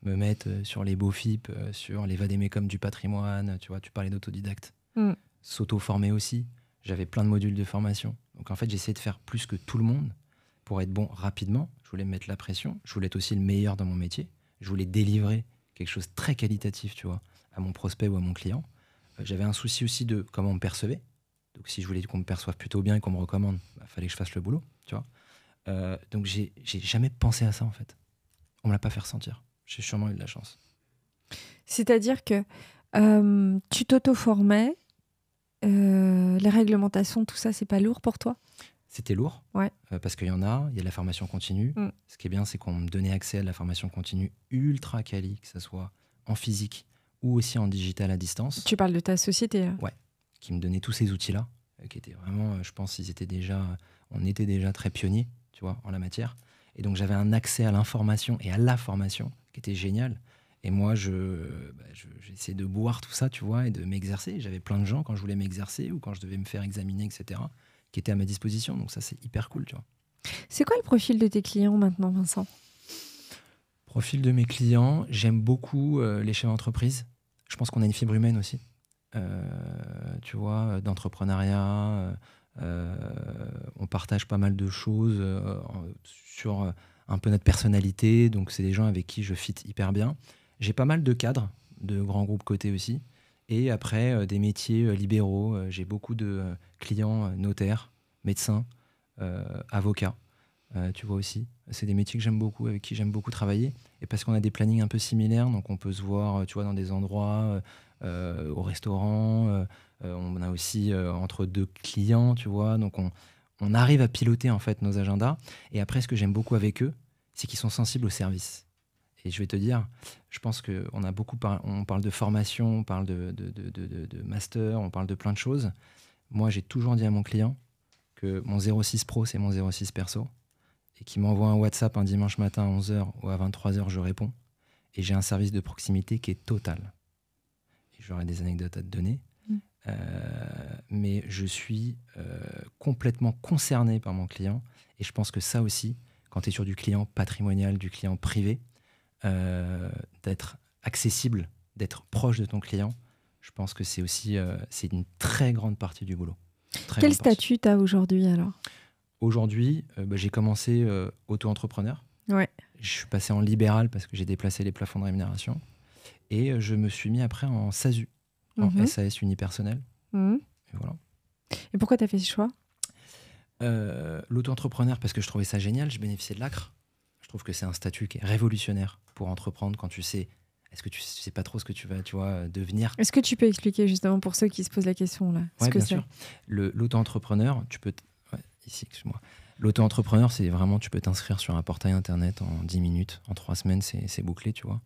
Me mettre sur les BOFIP, sur les vadémécum du patrimoine, tu vois, tu parlais d'autodidacte. Mm. S'auto-former aussi. J'avais plein de modules de formation. Donc en fait, j'essayais de faire plus que tout le monde pour être bon rapidement. Je voulais me mettre la pression. Je voulais être aussi le meilleur dans mon métier. Je voulais délivrer quelque chose de très qualitatif, tu vois, à mon prospect ou à mon client. J'avais un souci aussi de comment on me percevait. Donc si je voulais qu'on me perçoive plutôt bien et qu'on me recommande, fallait que je fasse le boulot, tu vois. Donc j'ai jamais pensé à ça en fait. On me l'a pas fait ressentir. J'ai sûrement eu de la chance. C'est-à-dire que tu t'auto-formais, les réglementations, tout ça, c'est pas lourd pour toi? C'était lourd, Ouais. parce qu'il y en a, il y a de la formation continue. Mm. Ce qui est bien, c'est qu'on me donnait accès à de la formation continue ultra quali, que ce soit en physique ou aussi en digital à distance. Tu parles de ta société, là. Ouais, qui me donnait tous ces outils-là, qui étaient vraiment, je pense, on était déjà très pionniers, tu vois, en la matière. Et donc j'avais un accès à l'information et à la formation qui était génial. Et moi, j'essayais de boire tout ça, tu vois, et de m'exercer. J'avais plein de gens quand je voulais m'exercer ou quand je devais me faire examiner, etc., qui étaient à ma disposition. Donc ça, c'est hyper cool, tu vois. C'est quoi le profil de tes clients maintenant, Vincent? Profil de mes clients, j'aime beaucoup les chefs d'entreprise. Je pense qu'on a une fibre humaine aussi, tu vois, d'entrepreneuriat, On partage pas mal de choses sur un peu notre personnalité. Donc, c'est des gens avec qui je fit hyper bien. J'ai pas mal de cadres, de grands groupes cotés aussi. Et après, des métiers libéraux. J'ai beaucoup de clients notaires, médecins, avocats. Tu vois aussi. C'est des métiers que j'aime beaucoup, avec qui j'aime beaucoup travailler. Et parce qu'on a des plannings un peu similaires, donc on peut se voir, tu vois, dans des endroits, au restaurant. On a aussi entre deux clients, tu vois. Donc on arrive à piloter en fait nos agendas. Et après, ce que j'aime beaucoup avec eux, c'est qu'ils sont sensibles au service. Et je vais te dire, je pense qu'on a beaucoup on parle de formation, on parle de master, on parle de plein de choses. Moi, j'ai toujours dit à mon client que mon 06 Pro, c'est mon 06 perso. Et qu'il m'envoie un WhatsApp un dimanche matin à 11h ou à 23h, je réponds. Et j'ai un service de proximité qui est total. Et j'aurai des anecdotes à te donner. Mais je suis complètement concerné par mon client. Et je pense que ça aussi, quand tu es sur du client patrimonial, du client privé, d'être accessible, d'être proche de ton client, je pense que c'est aussi c'est une très grande partie du boulot. Quel statut tu as aujourd'hui alors ? Aujourd'hui, j'ai commencé auto-entrepreneur. Ouais. Je suis passé en libéral parce que j'ai déplacé les plafonds de rémunération. Et je me suis mis après en SASU, en SAS unipersonnel. Et voilà. Et pourquoi tu as fait ce choix ? L'auto-entrepreneur, parce que je trouvais ça génial. Je bénéficiais de l'ACRE. Je trouve que c'est un statut qui est révolutionnaire pour entreprendre quand tu sais. Est-ce que tu sais pas trop ce que tu vas, tu vois, devenir ? Est-ce que tu peux expliquer justement pour ceux qui se posent la question là ? Oui, bien sûr. L'auto-entrepreneur, tu peux... Ici, excuse-moi. L'auto-entrepreneur, c'est vraiment, tu peux t'inscrire sur un portail internet en 10 minutes, en 3 semaines, c'est bouclé, tu vois.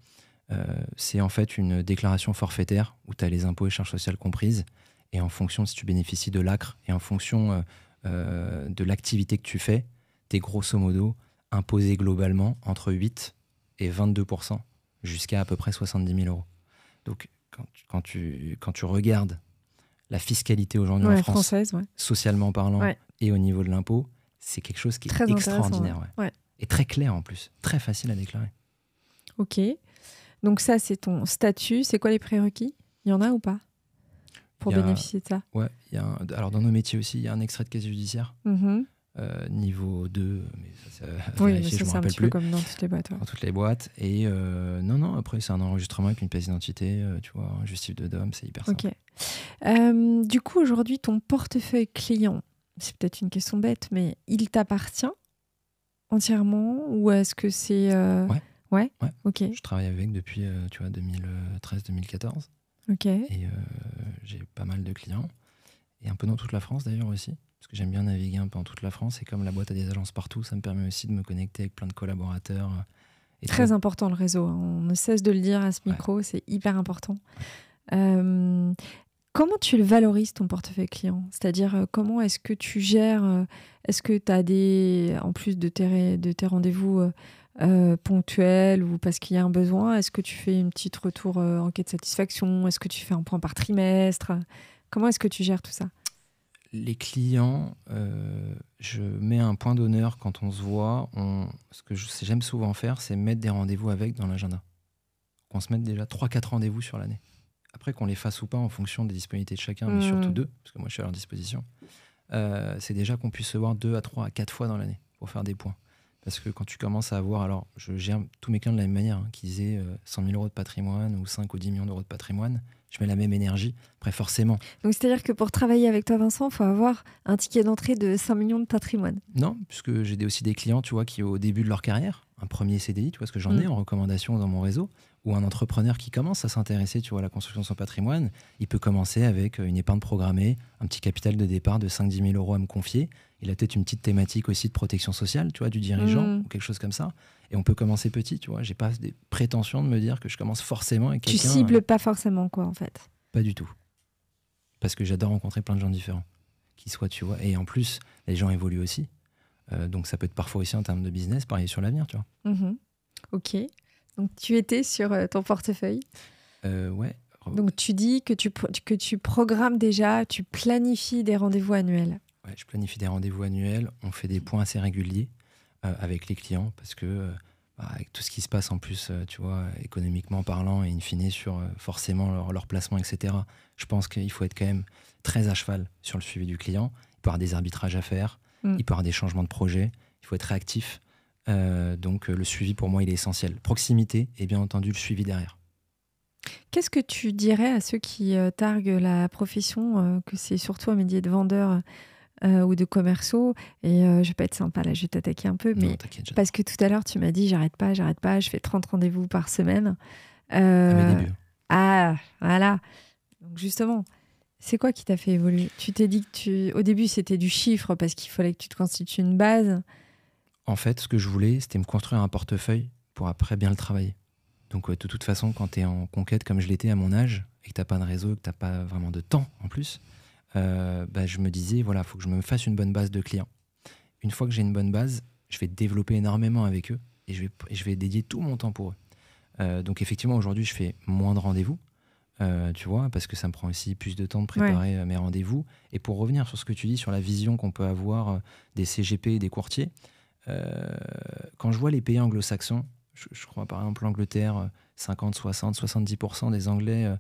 C'est en fait une déclaration forfaitaire où tu as les impôts et charges sociales comprises. Et en fonction de si tu bénéficies de l'ACRE et en fonction de l'activité que tu fais, tu es grosso modo imposé globalement entre 8 et 22%, jusqu'à à peu près 70 000 euros. Donc, quand tu regardes la fiscalité aujourd'hui en France, française, socialement parlant, et au niveau de l'impôt, c'est quelque chose qui est très extraordinaire. Et très clair en plus, très facile à déclarer. Ok. Donc ça, c'est ton statut. C'est quoi les prérequis ? Il y en a ou pas pour bénéficier de ça ? Ouais, alors dans nos métiers aussi, il y a un extrait de casier judiciaire. Niveau 2, mais ça vérifier, je ne me rappelle plus. Comme dans toutes les boîtes. Dans toutes les boîtes. Et non, après, c'est un enregistrement avec une pièce d'identité, tu vois, un justif de DOM, c'est hyper simple. Ok. Du coup, aujourd'hui, ton portefeuille client, c'est peut-être une question bête, mais il t'appartient entièrement ou est-ce que c'est... Ouais. Ok. Je travaille avec depuis, tu vois, 2013-2014. Ok. Et j'ai pas mal de clients. Et un peu dans toute la France, d'ailleurs, aussi. Parce que j'aime bien naviguer un peu en toute la France. Et comme la boîte a des agences partout, ça me permet aussi de me connecter avec plein de collaborateurs. Très important, le réseau. On ne cesse de le dire à ce micro, c'est hyper important. Comment tu le valorises, ton portefeuille client ? C'est-à-dire, comment est-ce que tu gères est-ce que tu as en plus de tes rendez-vous ponctuels ou parce qu'il y a un besoin, est-ce que tu fais une petite retour enquête de satisfaction ? Est-ce que tu fais un point par trimestre ? Comment est-ce que tu gères tout ça ? Les clients, je mets un point d'honneur quand on se voit. Ce que j'aime souvent faire, c'est mettre des rendez-vous avec dans l'agenda. Qu'on se mette déjà 3-4 rendez-vous sur l'année. Après, qu'on les fasse ou pas en fonction des disponibilités de chacun, mais surtout 2, parce que moi, je suis à leur disposition. C'est déjà qu'on puisse se voir 2 à 3 à 4 fois dans l'année pour faire des points. Parce que quand tu commences à avoir... Alors, je gère tous mes clients de la même manière, qu'ils aient 100 000 euros de patrimoine ou 5 ou 10 millions d'euros de patrimoine. Je mets la même énergie. Après, forcément... Donc, c'est-à-dire que pour travailler avec toi, Vincent, il faut avoir un ticket d'entrée de 5 millions de patrimoine. Non, puisque j'ai aussi des clients, tu vois, qui au début de leur carrière, un premier CDI, tu vois, ce que j'en ai en recommandation dans mon réseau, ou un entrepreneur qui commence à s'intéresser, tu vois, à la construction de son patrimoine, il peut commencer avec une épargne programmée, un petit capital de départ de 5-10 000 euros à me confier. Il a peut-être une petite thématique aussi de protection sociale, tu vois, du dirigeant, ou quelque chose comme ça. Et on peut commencer petit, tu vois. J'ai pas des prétentions de me dire que je commence forcément avec quelqu'un... Tu cibles pas forcément, quoi, en fait. Pas du tout. Parce que j'adore rencontrer plein de gens différents. Qui soient, tu vois. Et en plus, les gens évoluent aussi. Donc ça peut être parfois aussi en termes de business, parier sur l'avenir, tu vois. Ok. Donc tu étais sur ton portefeuille. Ouais. Donc tu dis que tu programmes déjà, tu planifies des rendez-vous annuels. Ouais, je planifie des rendez-vous annuels. On fait des points assez réguliers avec les clients parce que avec tout ce qui se passe en plus, tu vois, économiquement parlant et in fine sur forcément leur placement, etc. Je pense qu'il faut être quand même très à cheval sur le suivi du client. peut y avoir des arbitrages à faire, il peut y avoir des changements de projet, il faut être réactif. Donc le suivi pour moi il est essentiel. Proximité et bien entendu le suivi derrière. Qu'est-ce que tu dirais à ceux qui targuent la profession, que c'est surtout un métier de vendeur ou de commerciaux et je vais pas être sympa là, je vais t'attaquer un peu, Non, mais t'inquiète. parce que tout à l'heure tu m'as dit j'arrête pas, je fais 30 rendez-vous par semaine. À mes débuts. Ah, voilà. Donc justement, c'est quoi qui t'a fait évoluer? Tu t'es dit que au début c'était du chiffre parce qu'il fallait que tu te constitues une base. En fait, ce que je voulais, c'était me construire un portefeuille pour après bien le travailler. Donc de toute façon, quand tu es en conquête comme je l'étais à mon âge, et que tu n'as pas de réseau, que tu n'as pas vraiment de temps en plus, je me disais, voilà, il faut que je me fasse une bonne base de clients. Une fois que j'ai une bonne base, je vais développer énormément avec eux et je vais dédier tout mon temps pour eux. Donc effectivement, aujourd'hui, je fais moins de rendez-vous, tu vois, parce que ça me prend aussi plus de temps de préparer mes rendez-vous. Et pour revenir sur ce que tu dis, sur la vision qu'on peut avoir des CGP et des courtiers, quand je vois les pays anglo-saxons, je crois par exemple l'Angleterre, 50, 60, 70% des Anglais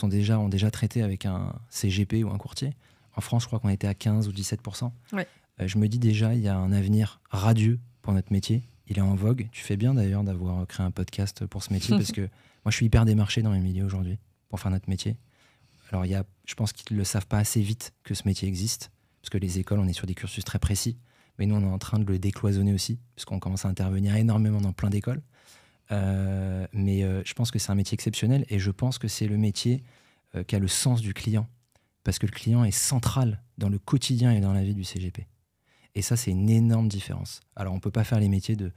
ont déjà traité avec un CGP ou un courtier. En France, je crois qu'on était à 15 ou 17%. Ouais. Je me dis déjà, il y a un avenir radieux pour notre métier. Il est en vogue. Tu fais bien d'ailleurs d'avoir créé un podcast pour ce métier parce que moi, je suis hyper démarché dans les milieux aujourd'hui pour faire notre métier. Alors, je pense qu'ils ne le savent pas assez vite que ce métier existe parce que les écoles, on est sur des cursus très précis. Mais nous, on est en train de le décloisonner aussi parce qu'on commence à intervenir énormément dans plein d'écoles. Mais je pense que c'est un métier exceptionnel et je pense que c'est le métier qui a le sens du client parce que le client est central dans le quotidien et dans la vie du CGP. Et ça, c'est une énorme différence. Alors, on ne peut pas faire les métiers de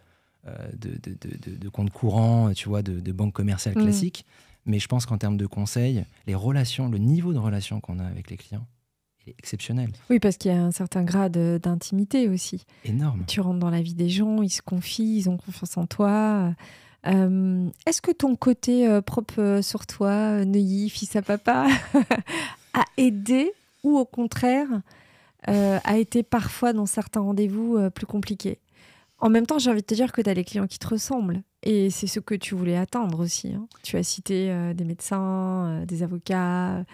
compte courant, tu vois, de banque commerciale classique, mais je pense qu'en termes de conseils, les relations, le niveau de relation qu'on a avec les clients est exceptionnel. Oui, parce qu'il y a un certain grade d'intimité aussi. Énorme. Tu rentres dans la vie des gens, ils se confient, ils ont confiance en toi. Est-ce que ton côté propre sur toi, Neuilly, fils à papa, a aidé ou au contraire a été parfois dans certains rendez-vous plus compliqué? En même temps, j'ai envie de te dire que tu as les clients qui te ressemblent et c'est ce que tu voulais atteindre aussi. Hein. Tu as cité des médecins, des avocats,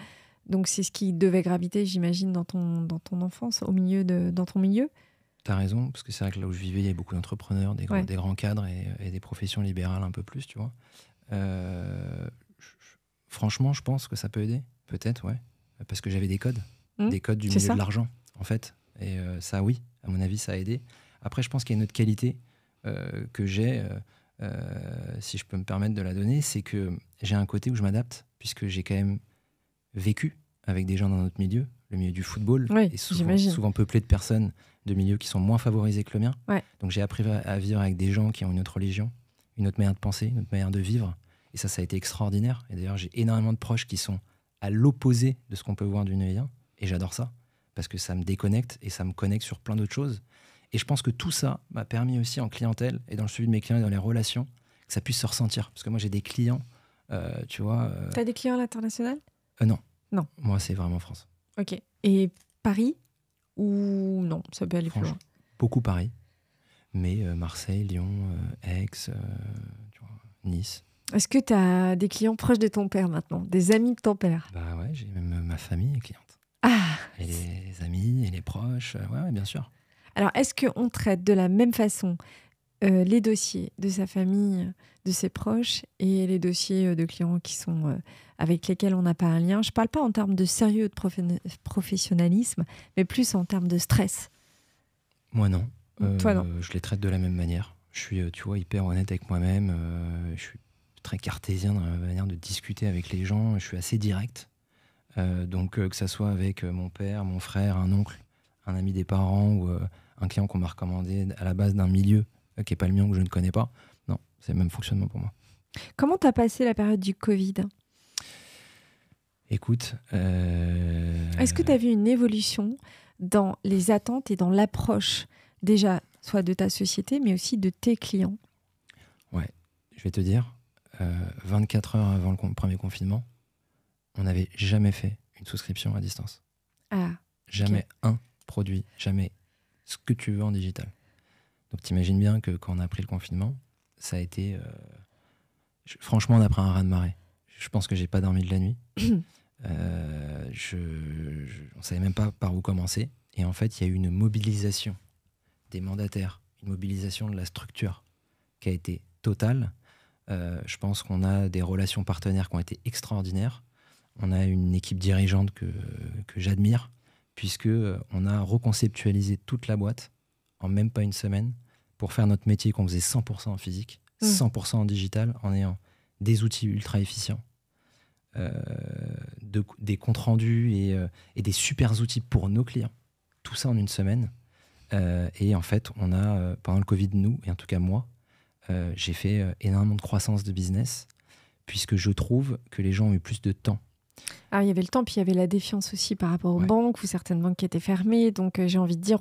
donc c'est ce qui devait graviter, j'imagine, dans ton enfance, dans ton milieu. T'as raison, parce que c'est vrai que là où je vivais, il y avait beaucoup d'entrepreneurs, des grands cadres et des professions libérales un peu plus, tu vois. Franchement, je pense que ça peut aider, peut-être, ouais. Parce que j'avais des codes du milieu de l'argent, en fait. Et ça, oui, à mon avis, ça a aidé. Après, je pense qu'il y a une autre qualité que j'ai, si je peux me permettre de la donner, c'est que j'ai un côté où je m'adapte, puisque j'ai quand même vécu avec des gens dans notre milieu, le milieu du football, et souvent peuplé de personnes de milieux qui sont moins favorisés que le mien. Ouais. Donc j'ai appris à vivre avec des gens qui ont une autre religion, une autre manière de penser, une autre manière de vivre. Et ça a été extraordinaire. Et d'ailleurs, j'ai énormément de proches qui sont à l'opposé de ce qu'on peut voir du Neuillien. Et j'adore ça, parce que ça me déconnecte et ça me connecte sur plein d'autres choses. Et je pense que tout ça m'a permis aussi en clientèle et dans le suivi de mes clients et dans les relations, que ça puisse se ressentir. Parce que moi, j'ai des clients, tu vois... T'as des clients à l'international ? Non. Non. Moi, c'est vraiment France. Ok. Et Paris ? Ou non, ça peut aller plus loin. Beaucoup Paris, mais Marseille, Lyon, Aix, tu vois, Nice. Est-ce que tu as des clients proches de ton père maintenant, des amis de ton père ? Bah ouais, j'ai même ma famille est cliente. Ah. Et les amis et les proches, ouais, bien sûr. Alors, est-ce qu'on traite de la même façon les dossiers de sa famille, de ses proches et les dossiers de clients qui sont avec lesquels on n'a pas un lien? Je ne parle pas en termes de sérieux et de professionnalisme, mais plus en termes de stress. Moi, non. Toi, non. Je les traite de la même manière. Je suis, tu vois, hyper honnête avec moi-même. Je suis très cartésien dans la manière de discuter avec les gens. Je suis assez direct. Donc, que ça soit avec mon père, mon frère, un oncle, un ami des parents ou un client qu'on m'a recommandé à la base d'un milieu qui n'est pas le mien, que je ne connais pas. Non, c'est le même fonctionnement pour moi. Comment tu as passé la période du Covid ? Écoute... Est-ce que tu as vu une évolution dans les attentes et dans l'approche, déjà, soit de ta société, mais aussi de tes clients ? Ouais, je vais te dire, 24 heures avant le premier confinement, on n'avait jamais fait une souscription à distance. Ah, jamais un produit, jamais ce que tu veux en digital. Donc t'imagines bien que quand on a pris le confinement, ça a été... franchement, on a pris un raz-de-marée. Je pense que j'ai pas dormi de la nuit. On savait même pas par où commencer. Et en fait, il y a eu une mobilisation des mandataires, une mobilisation de la structure qui a été totale. Je pense qu'on a des relations partenaires qui ont été extraordinaires. On a une équipe dirigeante que j'admire, puisque on a reconceptualisé toute la boîte en même pas une semaine pour faire notre métier qu'on faisait 100% en physique, 100% en digital, en ayant des outils ultra efficients, des comptes rendus et des super outils pour nos clients. Tout ça en une semaine. Et en fait, on a, pendant le Covid, nous, et en tout cas moi, j'ai fait énormément de croissance de business, puisque je trouve que les gens ont eu plus de temps. Alors, il y avait le temps, puis il y avait la défiance aussi par rapport aux banques, ou certaines banques qui étaient fermées. Donc, j'ai envie de dire,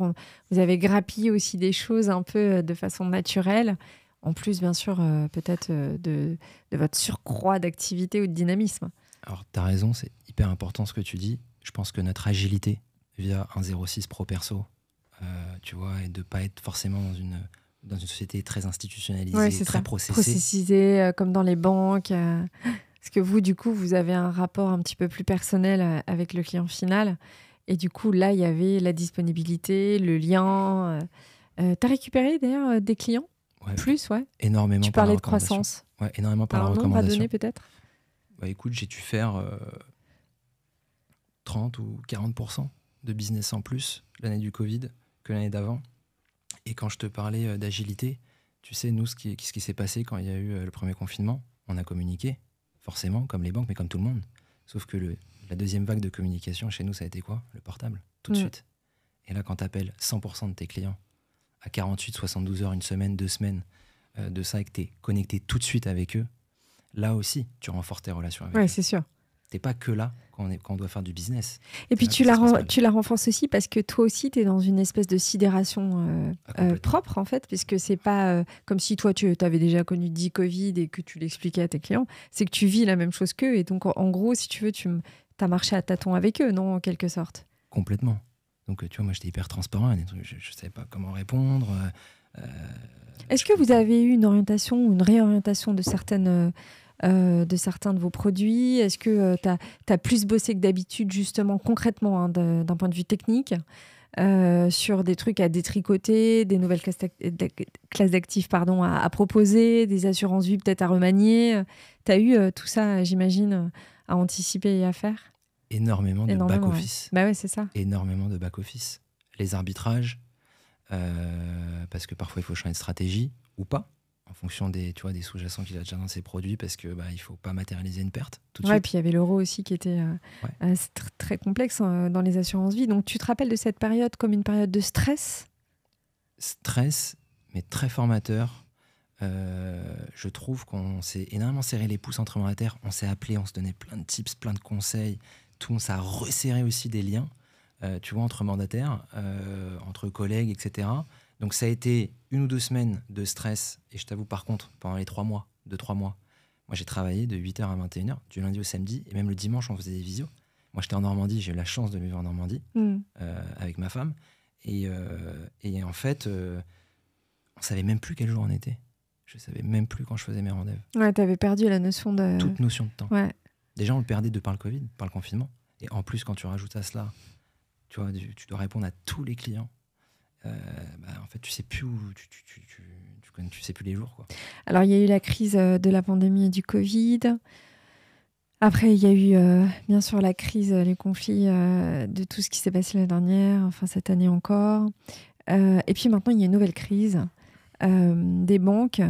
vous avez grappillé aussi des choses un peu de façon naturelle. En plus, bien sûr, peut-être de votre surcroît d'activité ou de dynamisme. Alors, tu as raison, c'est hyper important ce que tu dis. Je pense que notre agilité via un 06 pro perso, tu vois, et de ne pas être forcément dans une société très institutionnalisée, très processisée, comme dans les banques. Parce que vous, du coup, vous avez un rapport un petit peu plus personnel avec le client final. Et du coup, là, il y avait la disponibilité, le lien. Tu as récupéré d'ailleurs des clients ? Plus, ouais. Énormément. Tu parlais de croissance. Ouais, énormément par la recommandation. Un nombre à donner peut-être ? Écoute, j'ai dû faire 30 ou 40% de business en plus l'année du Covid que l'année d'avant. Et quand je te parlais d'agilité, tu sais, nous, ce qui s'est passé quand il y a eu le premier confinement, on a communiqué, forcément, comme les banques, mais comme tout le monde. Sauf que la deuxième vague de communication chez nous, ça a été quoi ? Le portable, tout de suite. Et là, quand tu appelles 100% de tes clients à 48, 72 heures, une semaine, 2 semaines de ça, et que tu es connecté tout de suite avec eux, là aussi, tu renforces tes relations avec eux. Oui, c'est sûr. T'es pas que là quand on doit faire du business. Et puis tu la renforces aussi parce que toi aussi, tu es dans une espèce de sidération propre, en fait, puisque c'est pas comme si toi, tu avais déjà connu 10 Covid et que tu l'expliquais à tes clients. C'est que tu vis la même chose qu'eux. Et donc, en gros, si tu veux, tu as marché à tâtons avec eux, non, en quelque sorte. Complètement. Donc, tu vois, moi, j'étais hyper transparent. Je ne savais pas comment répondre. Est-ce que vous avez eu une orientation ou une réorientation de certains de vos produits ? Est-ce que tu as plus bossé que d'habitude, justement, concrètement, d'un point de vue technique, sur des trucs à détricoter, des nouvelles classes d'actifs à proposer, des assurances vie peut-être à remanier ? Tu as eu tout ça, j'imagine, à anticiper et à faire ? Énormément de back-office. Ouais. Bah ouais, c'est ça. Énormément de back-office. Les arbitrages, parce que parfois, il faut changer de stratégie ou pas, en fonction des sous-jacents qu'il a déjà dans ses produits, parce que il faut pas matérialiser une perte tout de suite. Puis il y avait l'euro aussi qui était très complexe dans les assurances vie. Donc tu te rappelles de cette période comme une période de stress ? Stress, mais très formateur. Je trouve qu'on s'est énormément serré les pouces entre mandataires. On s'est appelé, on se donnait plein de tips, plein de conseils. Tout ça a resserré aussi des liens, tu vois, entre mandataires, entre collègues, etc. Donc ça a été 1 ou 2 semaines de stress. Et je t'avoue, par contre, pendant les 3 mois, moi j'ai travaillé de 8h à 21h, du lundi au samedi, et même le dimanche, on faisait des visios. Moi, j'étais en Normandie, j'ai eu la chance de vivre en Normandie avec ma femme. Et en fait, on savait même plus quel jour on était. Je savais même plus quand je faisais mes rendez-vous. Ouais, t'avais perdu la notion de... Toute notion de temps. Ouais. Déjà, on le perdait de par le Covid, par le confinement. Et en plus, quand tu rajoutes à cela, tu vois, tu dois répondre à tous les clients. En fait, tu sais plus où, tu sais plus les jours, quoi. Alors, il y a eu la crise de la pandémie et du Covid. Après, il y a eu, bien sûr, la crise, les conflits de tout ce qui s'est passé l'année dernière, enfin cette année encore. Et puis maintenant, il y a une nouvelle crise des banques.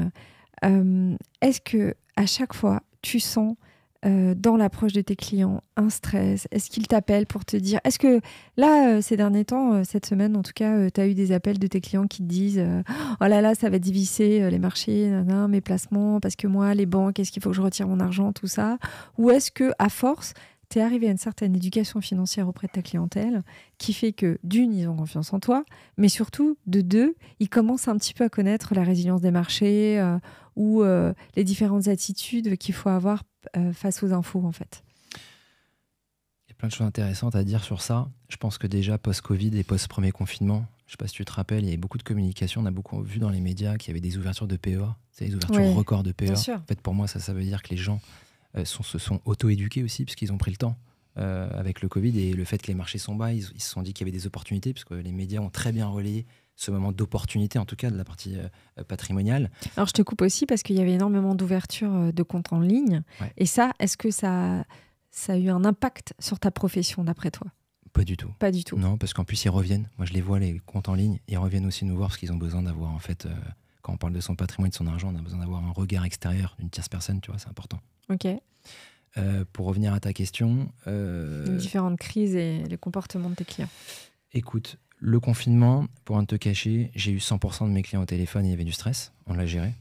Est-ce que à chaque fois, tu sens dans l'approche de tes clients un stress ? Est-ce qu'ils t'appellent pour te dire... Est-ce que là, ces derniers temps, cette semaine en tout cas, tu as eu des appels de tes clients qui te disent oh là là, ça va diviser les marchés, mes placements, parce que moi, les banques, est-ce qu'il faut que je retire mon argent, tout ça ? Ou est-ce que à force, tu es arrivé à une certaine éducation financière auprès de ta clientèle qui fait que, d'une, ils ont confiance en toi, mais surtout, de deux, ils commencent un petit peu à connaître la résilience des marchés ou les différentes attitudes qu'il faut avoir face aux infos, en fait. Il y a plein de choses intéressantes à dire sur ça. Je pense que déjà, post-Covid et post-premier confinement, je ne sais pas si tu te rappelles, il y avait beaucoup de communication. On a beaucoup vu dans les médias qu'il y avait des ouvertures de PEA, c'est des ouvertures records de PEA. En fait, pour moi, ça veut dire que les gens se sont auto-éduqués aussi, puisqu'ils ont pris le temps avec le Covid et le fait que les marchés sont bas, ils se sont dit qu'il y avait des opportunités, parce que les médias ont très bien relayé ce moment d'opportunité, en tout cas de la partie patrimoniale. Alors, je te coupe aussi parce qu'il y avait énormément d'ouverture de comptes en ligne. Ouais. Et ça, est-ce que ça a eu un impact sur ta profession, d'après toi? Pas du tout. Pas du tout. Non, parce qu'en plus, ils reviennent. Moi, je les vois, les comptes en ligne. Ils reviennent aussi nous voir parce qu'ils ont besoin d'avoir, en fait, quand on parle de son patrimoine, de son argent, on a besoin d'avoir un regard extérieur d'une tierce personne, tu vois, c'est important. Ok. Pour revenir à ta question... Les différentes crises et les comportements de tes clients. Écoute, le confinement, pour ne te cacher, j'ai eu 100% de mes clients au téléphone et il y avait du stress. On l'a géré.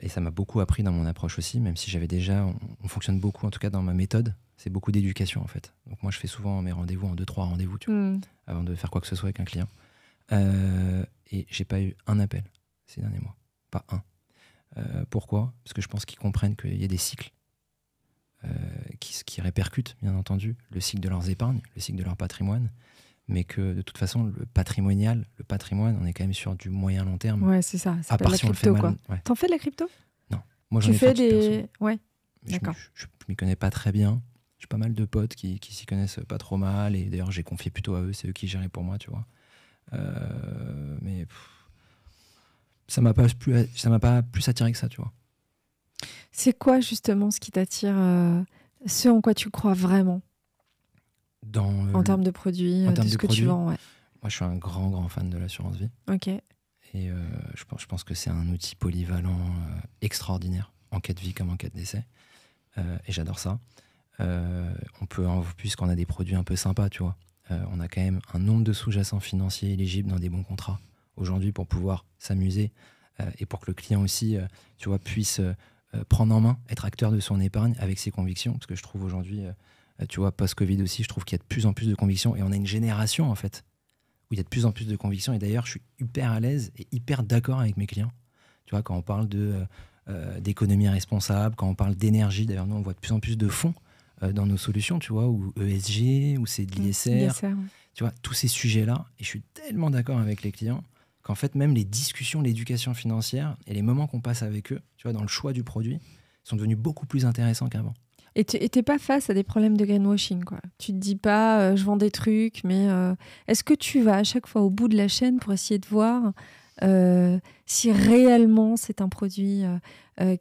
Et ça m'a beaucoup appris dans mon approche aussi, même si j'avais déjà... On fonctionne beaucoup, en tout cas dans ma méthode. C'est beaucoup d'éducation, en fait. Donc moi, je fais souvent mes rendez-vous en 2-3 rendez-vous, tu vois, avant de faire quoi que ce soit avec un client. Et j'ai pas eu un appel ces derniers mois. Pas un. Pourquoi? Parce que je pense qu'ils comprennent qu'il y a des cycles qui répercutent, bien entendu, le cycle de leurs épargnes, le cycle de leur patrimoine, mais que de toute façon, le patrimoine, on est quand même sur du moyen long terme. Ouais, c'est ça. À part la si on le fait crypto, mal. quoi. Ouais. T'en fais de la crypto? Non. Moi, j'en Tu ai fais fait des... Ouais, d'accord. Je m'y connais pas très bien. J'ai pas mal de potes qui s'y connaissent pas trop mal, et d'ailleurs, j'ai confié plutôt à eux. C'est eux qui géraient pour moi, tu vois. Mais ça m'a pas plus attiré que ça, tu vois. C'est quoi justement ce qui t'attire, ce en quoi tu crois vraiment en termes de produits, de ce que tu vends? Ouais. Moi, je suis un grand fan de l'assurance vie. Ok. Et je pense que c'est un outil polyvalent extraordinaire, en cas de vie comme en cas de décès. Et j'adore ça. On peut, puisqu'on a des produits un peu sympas, tu vois, on a quand même un nombre de sous-jacents financiers éligibles dans des bons contrats aujourd'hui pour pouvoir s'amuser et pour que le client aussi, tu vois, puisse prendre en main, être acteur de son épargne avec ses convictions. Parce que je trouve aujourd'hui, tu vois, post-Covid aussi, je trouve qu'il y a de plus en plus de convictions et on a une génération, en fait, où il y a de plus en plus de convictions. Et d'ailleurs, je suis hyper à l'aise et hyper d'accord avec mes clients. Tu vois, quand on parle d'économie responsable, quand on parle d'énergie, d'ailleurs, nous, on voit de plus en plus de fonds dans nos solutions, tu vois, ou ESG, ou c'est de l'ISR. Ouais. Tu vois, tous ces sujets-là. Et je suis tellement d'accord avec les clients qu'en fait, même les discussions, l'éducation financière et les moments qu'on passe avec eux, tu vois, dans le choix du produit, sont devenus beaucoup plus intéressants qu'avant. Et t'es pas face à des problèmes de greenwashing, quoi. Tu te dis pas, je vends des trucs, mais est-ce que tu vas à chaque fois au bout de la chaîne pour essayer de voir si réellement c'est un produit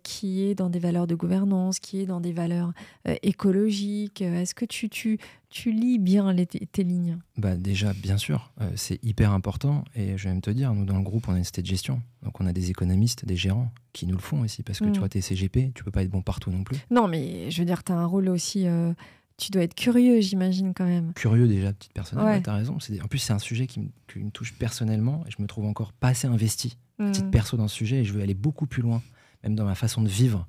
qui est dans des valeurs de gouvernance, qui est dans des valeurs écologiques? Est-ce que tu lis bien tes lignes? Bah déjà, bien sûr, c'est hyper important. Et je vais même te dire, nous, dans le groupe, on a une cité de gestion. Donc, on a des économistes, des gérants qui nous le font aussi. Parce que tu vois, t'es CGP, tu peux pas être bon partout non plus. Non, mais je veux dire, tu as un rôle aussi... tu dois être curieux, j'imagine, quand même. Curieux déjà, petite personnelle, Ouais. tu as raison. En plus, c'est un sujet qui me touche personnellement. Et je me trouve encore pas assez investi, petite perso, dans ce sujet. Et je veux aller beaucoup plus loin, même dans ma façon de vivre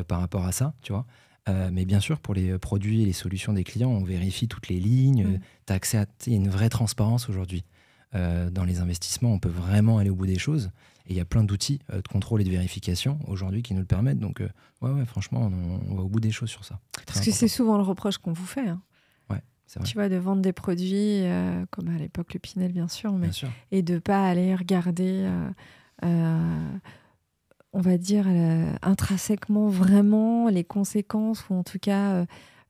par rapport à ça, tu vois. Mais bien sûr, pour les produits et les solutions des clients, on vérifie toutes les lignes. Tu as accès à une vraie transparence aujourd'hui. Dans les investissements, on peut vraiment aller au bout des choses. Et il y a plein d'outils de contrôle et de vérification aujourd'hui qui nous le permettent. Donc, ouais, franchement, on va au bout des choses sur ça. Parce que c'est souvent le reproche qu'on vous fait. Hein. Ouais, c'est vrai. Tu vois, de vendre des produits, comme à l'époque le Pinel, bien sûr, mais, bien sûr. Et de ne pas aller regarder, on va dire, intrinsèquement vraiment les conséquences, ou en tout cas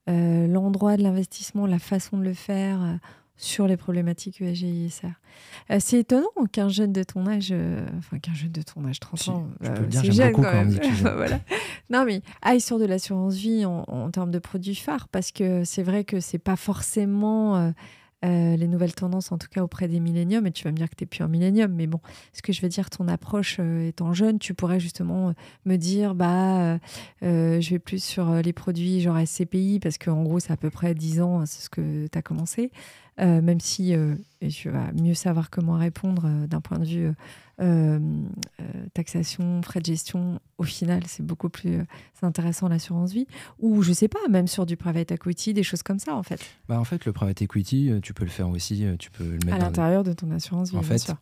l'endroit de l'investissement, la façon de le faire sur les problématiques ESG et ISR. C'est étonnant qu'un jeune de ton âge, 30 ans, je peux le dire, j'aime jeune, beaucoup quand on me dit que je suis jeune. Voilà. Non, mais aille sur de l'assurance vie en termes de produits phares, parce que c'est vrai que c'est pas forcément les nouvelles tendances, en tout cas auprès des milléniums, et tu vas me dire que tu n'es plus un millénium, mais bon, ce que je veux dire, ton approche étant jeune, tu pourrais justement me dire, je vais plus sur les produits genre SCPI, parce qu'en gros, c'est à peu près 10 ans, c'est ce que tu as commencé, même si je vais mieux savoir comment répondre d'un point de vue taxation, frais de gestion, au final, c'est beaucoup plus intéressant l'assurance vie, ou je sais pas, même sur du private equity, des choses comme ça, en fait. En fait, le private equity, tu peux le faire aussi, tu peux le mettre à l'intérieur de ton assurance vie, en bien fait, sûr.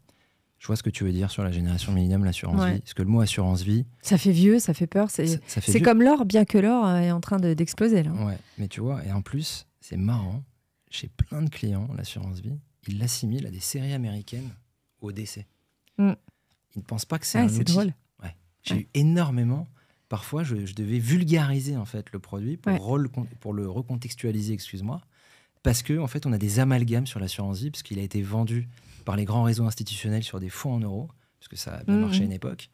Je vois ce que tu veux dire sur la génération millénium, l'assurance vie. Parce que le mot assurance vie... Ça fait vieux, ça fait peur. C'est comme l'or, bien que l'or est en train d'exploser, là. Ouais, mais tu vois, et en plus, c'est marrant, j'ai plein de clients, l'assurance vie, ils l'assimilent à des séries américaines au décès. Ils ne pensent pas que c'est un outil. C'est drôle. Ouais. J'ai eu énormément parfois, je devais vulgariser en fait le produit pour, Ouais. pour le recontextualiser, excuse-moi, parce que en fait, on a des amalgames sur l'assurance vie, parce qu'il a été vendu par les grands réseaux institutionnels sur des fonds en euros, parce que ça a bien marché à une époque.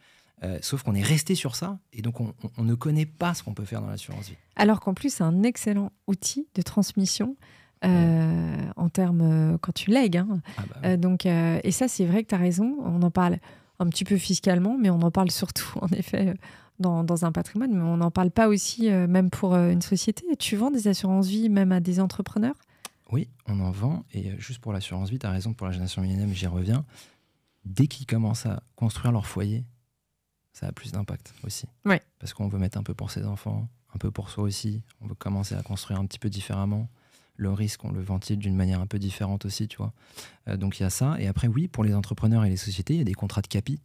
Sauf qu'on est resté sur ça, et donc on ne connaît pas ce qu'on peut faire dans l'assurance vie. Alors qu'en plus, c'est un excellent outil de transmission en termes quand tu lègues. Hein. Ah bah oui. Et ça, c'est vrai que tu as raison. On en parle un petit peu fiscalement, mais on en parle surtout, en effet, dans un patrimoine. Mais on n'en parle pas aussi, même pour une société. Tu vends des assurances vie même à des entrepreneurs? Oui, on en vend, et juste pour l'assurance vie, tu as raison, pour la génération millénium, j'y reviens. Dès qu'ils commencent à construire leur foyer, ça a plus d'impact aussi. Ouais. Parce qu'on veut mettre un peu pour ses enfants, un peu pour soi aussi. On veut commencer à construire un petit peu différemment. Le risque, on le ventile d'une manière un peu différente aussi, tu vois. Donc il y a ça. Et après, oui, pour les entrepreneurs et les sociétés, il y a des contrats de CAPI,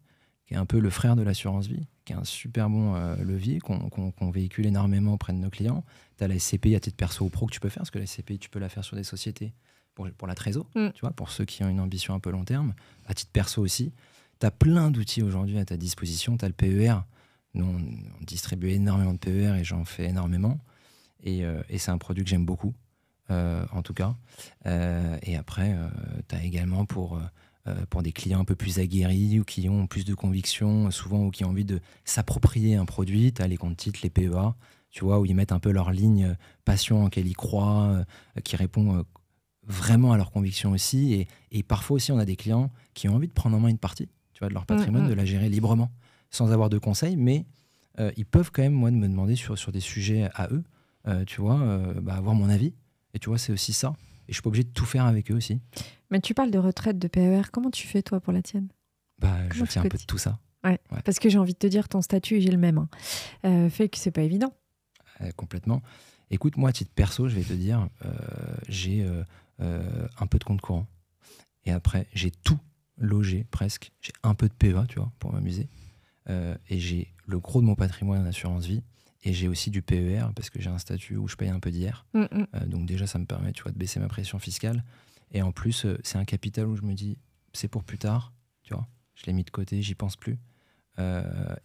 qui est un peu le frère de l'assurance vie, qui est un super bon levier qu'on véhicule énormément auprès de nos clients. Tu as la SCPI à titre perso ou pro que tu peux faire, parce que la SCPI, tu peux la faire sur des sociétés pour la trésor, tu vois, pour ceux qui ont une ambition un peu long terme. À titre perso aussi. Tu as plein d'outils aujourd'hui à ta disposition. Tu as le PER. Nous, on distribue énormément de PER et j'en fais énormément. Et c'est un produit que j'aime beaucoup, en tout cas. Et après, tu as également pour des clients un peu plus aguerris ou qui ont plus de conviction, souvent, ou qui ont envie de s'approprier un produit, tu as les comptes titres, les PEA, tu vois, où ils mettent un peu leur ligne passion en laquelle ils croient, qui répond vraiment à leurs convictions aussi. Et parfois aussi, on a des clients qui ont envie de prendre en main une partie, tu vois, de leur patrimoine, de la gérer librement, sans avoir de conseils, mais ils peuvent quand même, moi, de me demander sur des sujets à eux, tu vois, avoir mon avis. Et tu vois, c'est aussi ça. Et je suis pas obligé de tout faire avec eux aussi. Mais tu parles de retraite, de PER. Comment tu fais, toi, pour la tienne? Je tiens un peu de tout ça. Ouais. Parce que j'ai envie de te dire, ton statut, et j'ai le même. Fait que c'est pas évident. Complètement. Écoute, moi, à titre perso, je vais te dire, j'ai un peu de compte courant. Et après, j'ai tout logé, presque. J'ai un peu de PEA, tu vois, pour m'amuser. Et j'ai le gros de mon patrimoine en assurance vie. Et j'ai aussi du PER, parce que j'ai un statut où je paye un peu d'IR. Donc déjà, ça me permet, tu vois, de baisser ma pression fiscale. Et en plus, c'est un capital où je me dis, c'est pour plus tard, tu vois. Je l'ai mis de côté, j'y pense plus.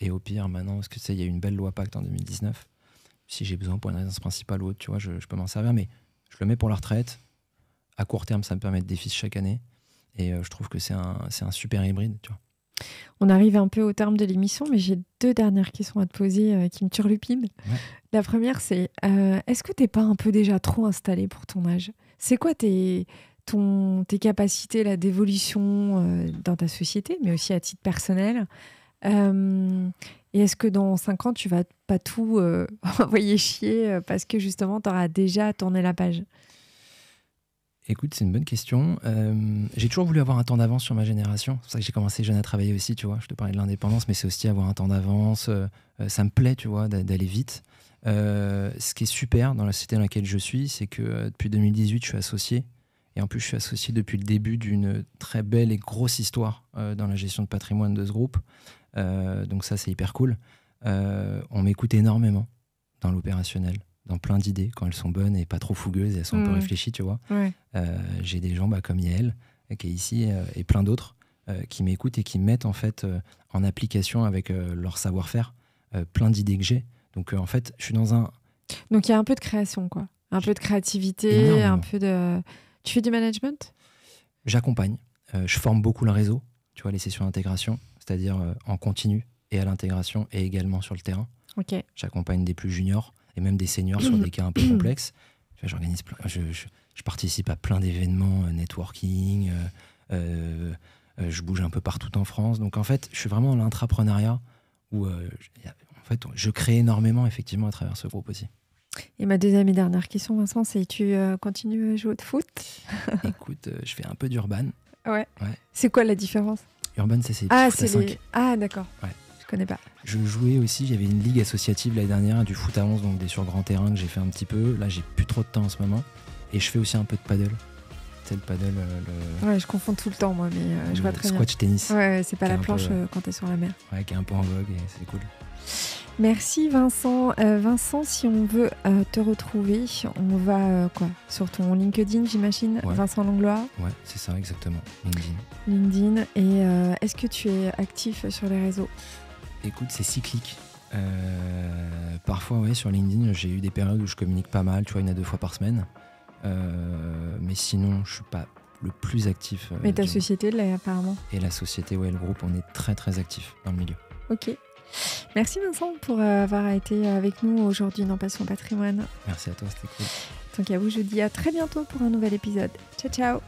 Et au pire, maintenant, parce que tu sais, il y a eu une belle loi Pacte en 2019. Si j'ai besoin pour une résidence principale ou autre, tu vois, je peux m'en servir. Mais je le mets pour la retraite. À court terme, ça me permet de déficit chaque année. Et je trouve que c'est un super hybride, tu vois. On arrive un peu au terme de l'émission, mais j'ai 2 dernières questions à te poser qui me turlupinent. Ouais. La première, c'est est-ce que t'es pas un peu déjà trop installé pour ton âge? C'est quoi tes capacités là, d'évolution dans ta société, mais aussi à titre personnel? Et est-ce que dans 5 ans, tu vas pas tout envoyer chier parce que justement, tu auras déjà tourné la page? Écoute, c'est une bonne question. J'ai toujours voulu avoir un temps d'avance sur ma génération. C'est pour ça que j'ai commencé jeune à travailler aussi, tu vois. Je te parlais de l'indépendance, mais c'est aussi avoir un temps d'avance. Ça me plaît, tu vois, d'aller vite. Ce qui est super dans la société dans laquelle je suis, c'est que depuis 2018, je suis associé. Et en plus, je suis associé depuis le début d'une très belle et grosse histoire dans la gestion de patrimoine de ce groupe. Donc ça, c'est hyper cool. On m'écoute énormément dans l'opérationnel, dans plein d'idées, quand elles sont bonnes et pas trop fougueuses, et elles sont un peu réfléchies, tu vois. Ouais. J'ai des gens comme Yael, qui est ici, et plein d'autres, qui m'écoutent et qui mettent en fait en application avec leur savoir-faire plein d'idées que j'ai. Donc en fait, je suis dans un... Donc il y a un peu de création, quoi. Un peu de créativité, Énormément. un peu de... Tu fais du management? J'accompagne. Je forme beaucoup le réseau, tu vois, les sessions d'intégration, c'est-à-dire en continu et à l'intégration et également sur le terrain. Ok. J'accompagne des plus juniors et même des seniors sur des cas un peu complexes. J'organise je participe à plein d'événements, networking, je bouge un peu partout en France. Donc en fait, je suis vraiment dans l'intrapreneuriat où en fait, je crée énormément effectivement à travers ce groupe aussi. Et ma deuxième et dernière question, Vincent, c'est tu continues à jouer au foot? Écoute, je fais un peu d'urban. Ouais. Ouais. C'est quoi la différence? Urban, c'est les petits foot à 5. Ah, d'accord. Ouais. Je connais pas. Je jouais aussi, j'avais une ligue associative l'année dernière, du foot à 11, donc des sur grand terrain que j'ai fait un petit peu. Là, j'ai plus trop de temps en ce moment. Et je fais aussi un peu de paddle. Tu sais, le paddle, Ouais, je confonds tout le temps, moi, mais je vois très bien. Squash tennis. Ouais, c'est pas Qui est la un planche peu, quand t'es sur la mer. Ouais, qui est un peu en vogue et c'est cool. Merci Vincent. Vincent, si on veut te retrouver, on va sur ton LinkedIn, j'imagine, Ouais. Vincent Langlois. Ouais, c'est ça, exactement. LinkedIn. Et est-ce que tu es actif sur les réseaux? Écoute, c'est cyclique. Parfois, ouais, sur LinkedIn, j'ai eu des périodes où je communique pas mal, tu vois, 1 à 2 fois par semaine. Mais sinon, je suis pas le plus actif. Mais ta société l'est apparemment. Et la société, ouais, le groupe, on est très très actif dans le milieu. Ok. Merci Vincent pour avoir été avec nous aujourd'hui dans Passion Patrimoine. Merci à toi, c'était cool. Donc à vous, je vous dis à très bientôt pour un nouvel épisode. Ciao ciao.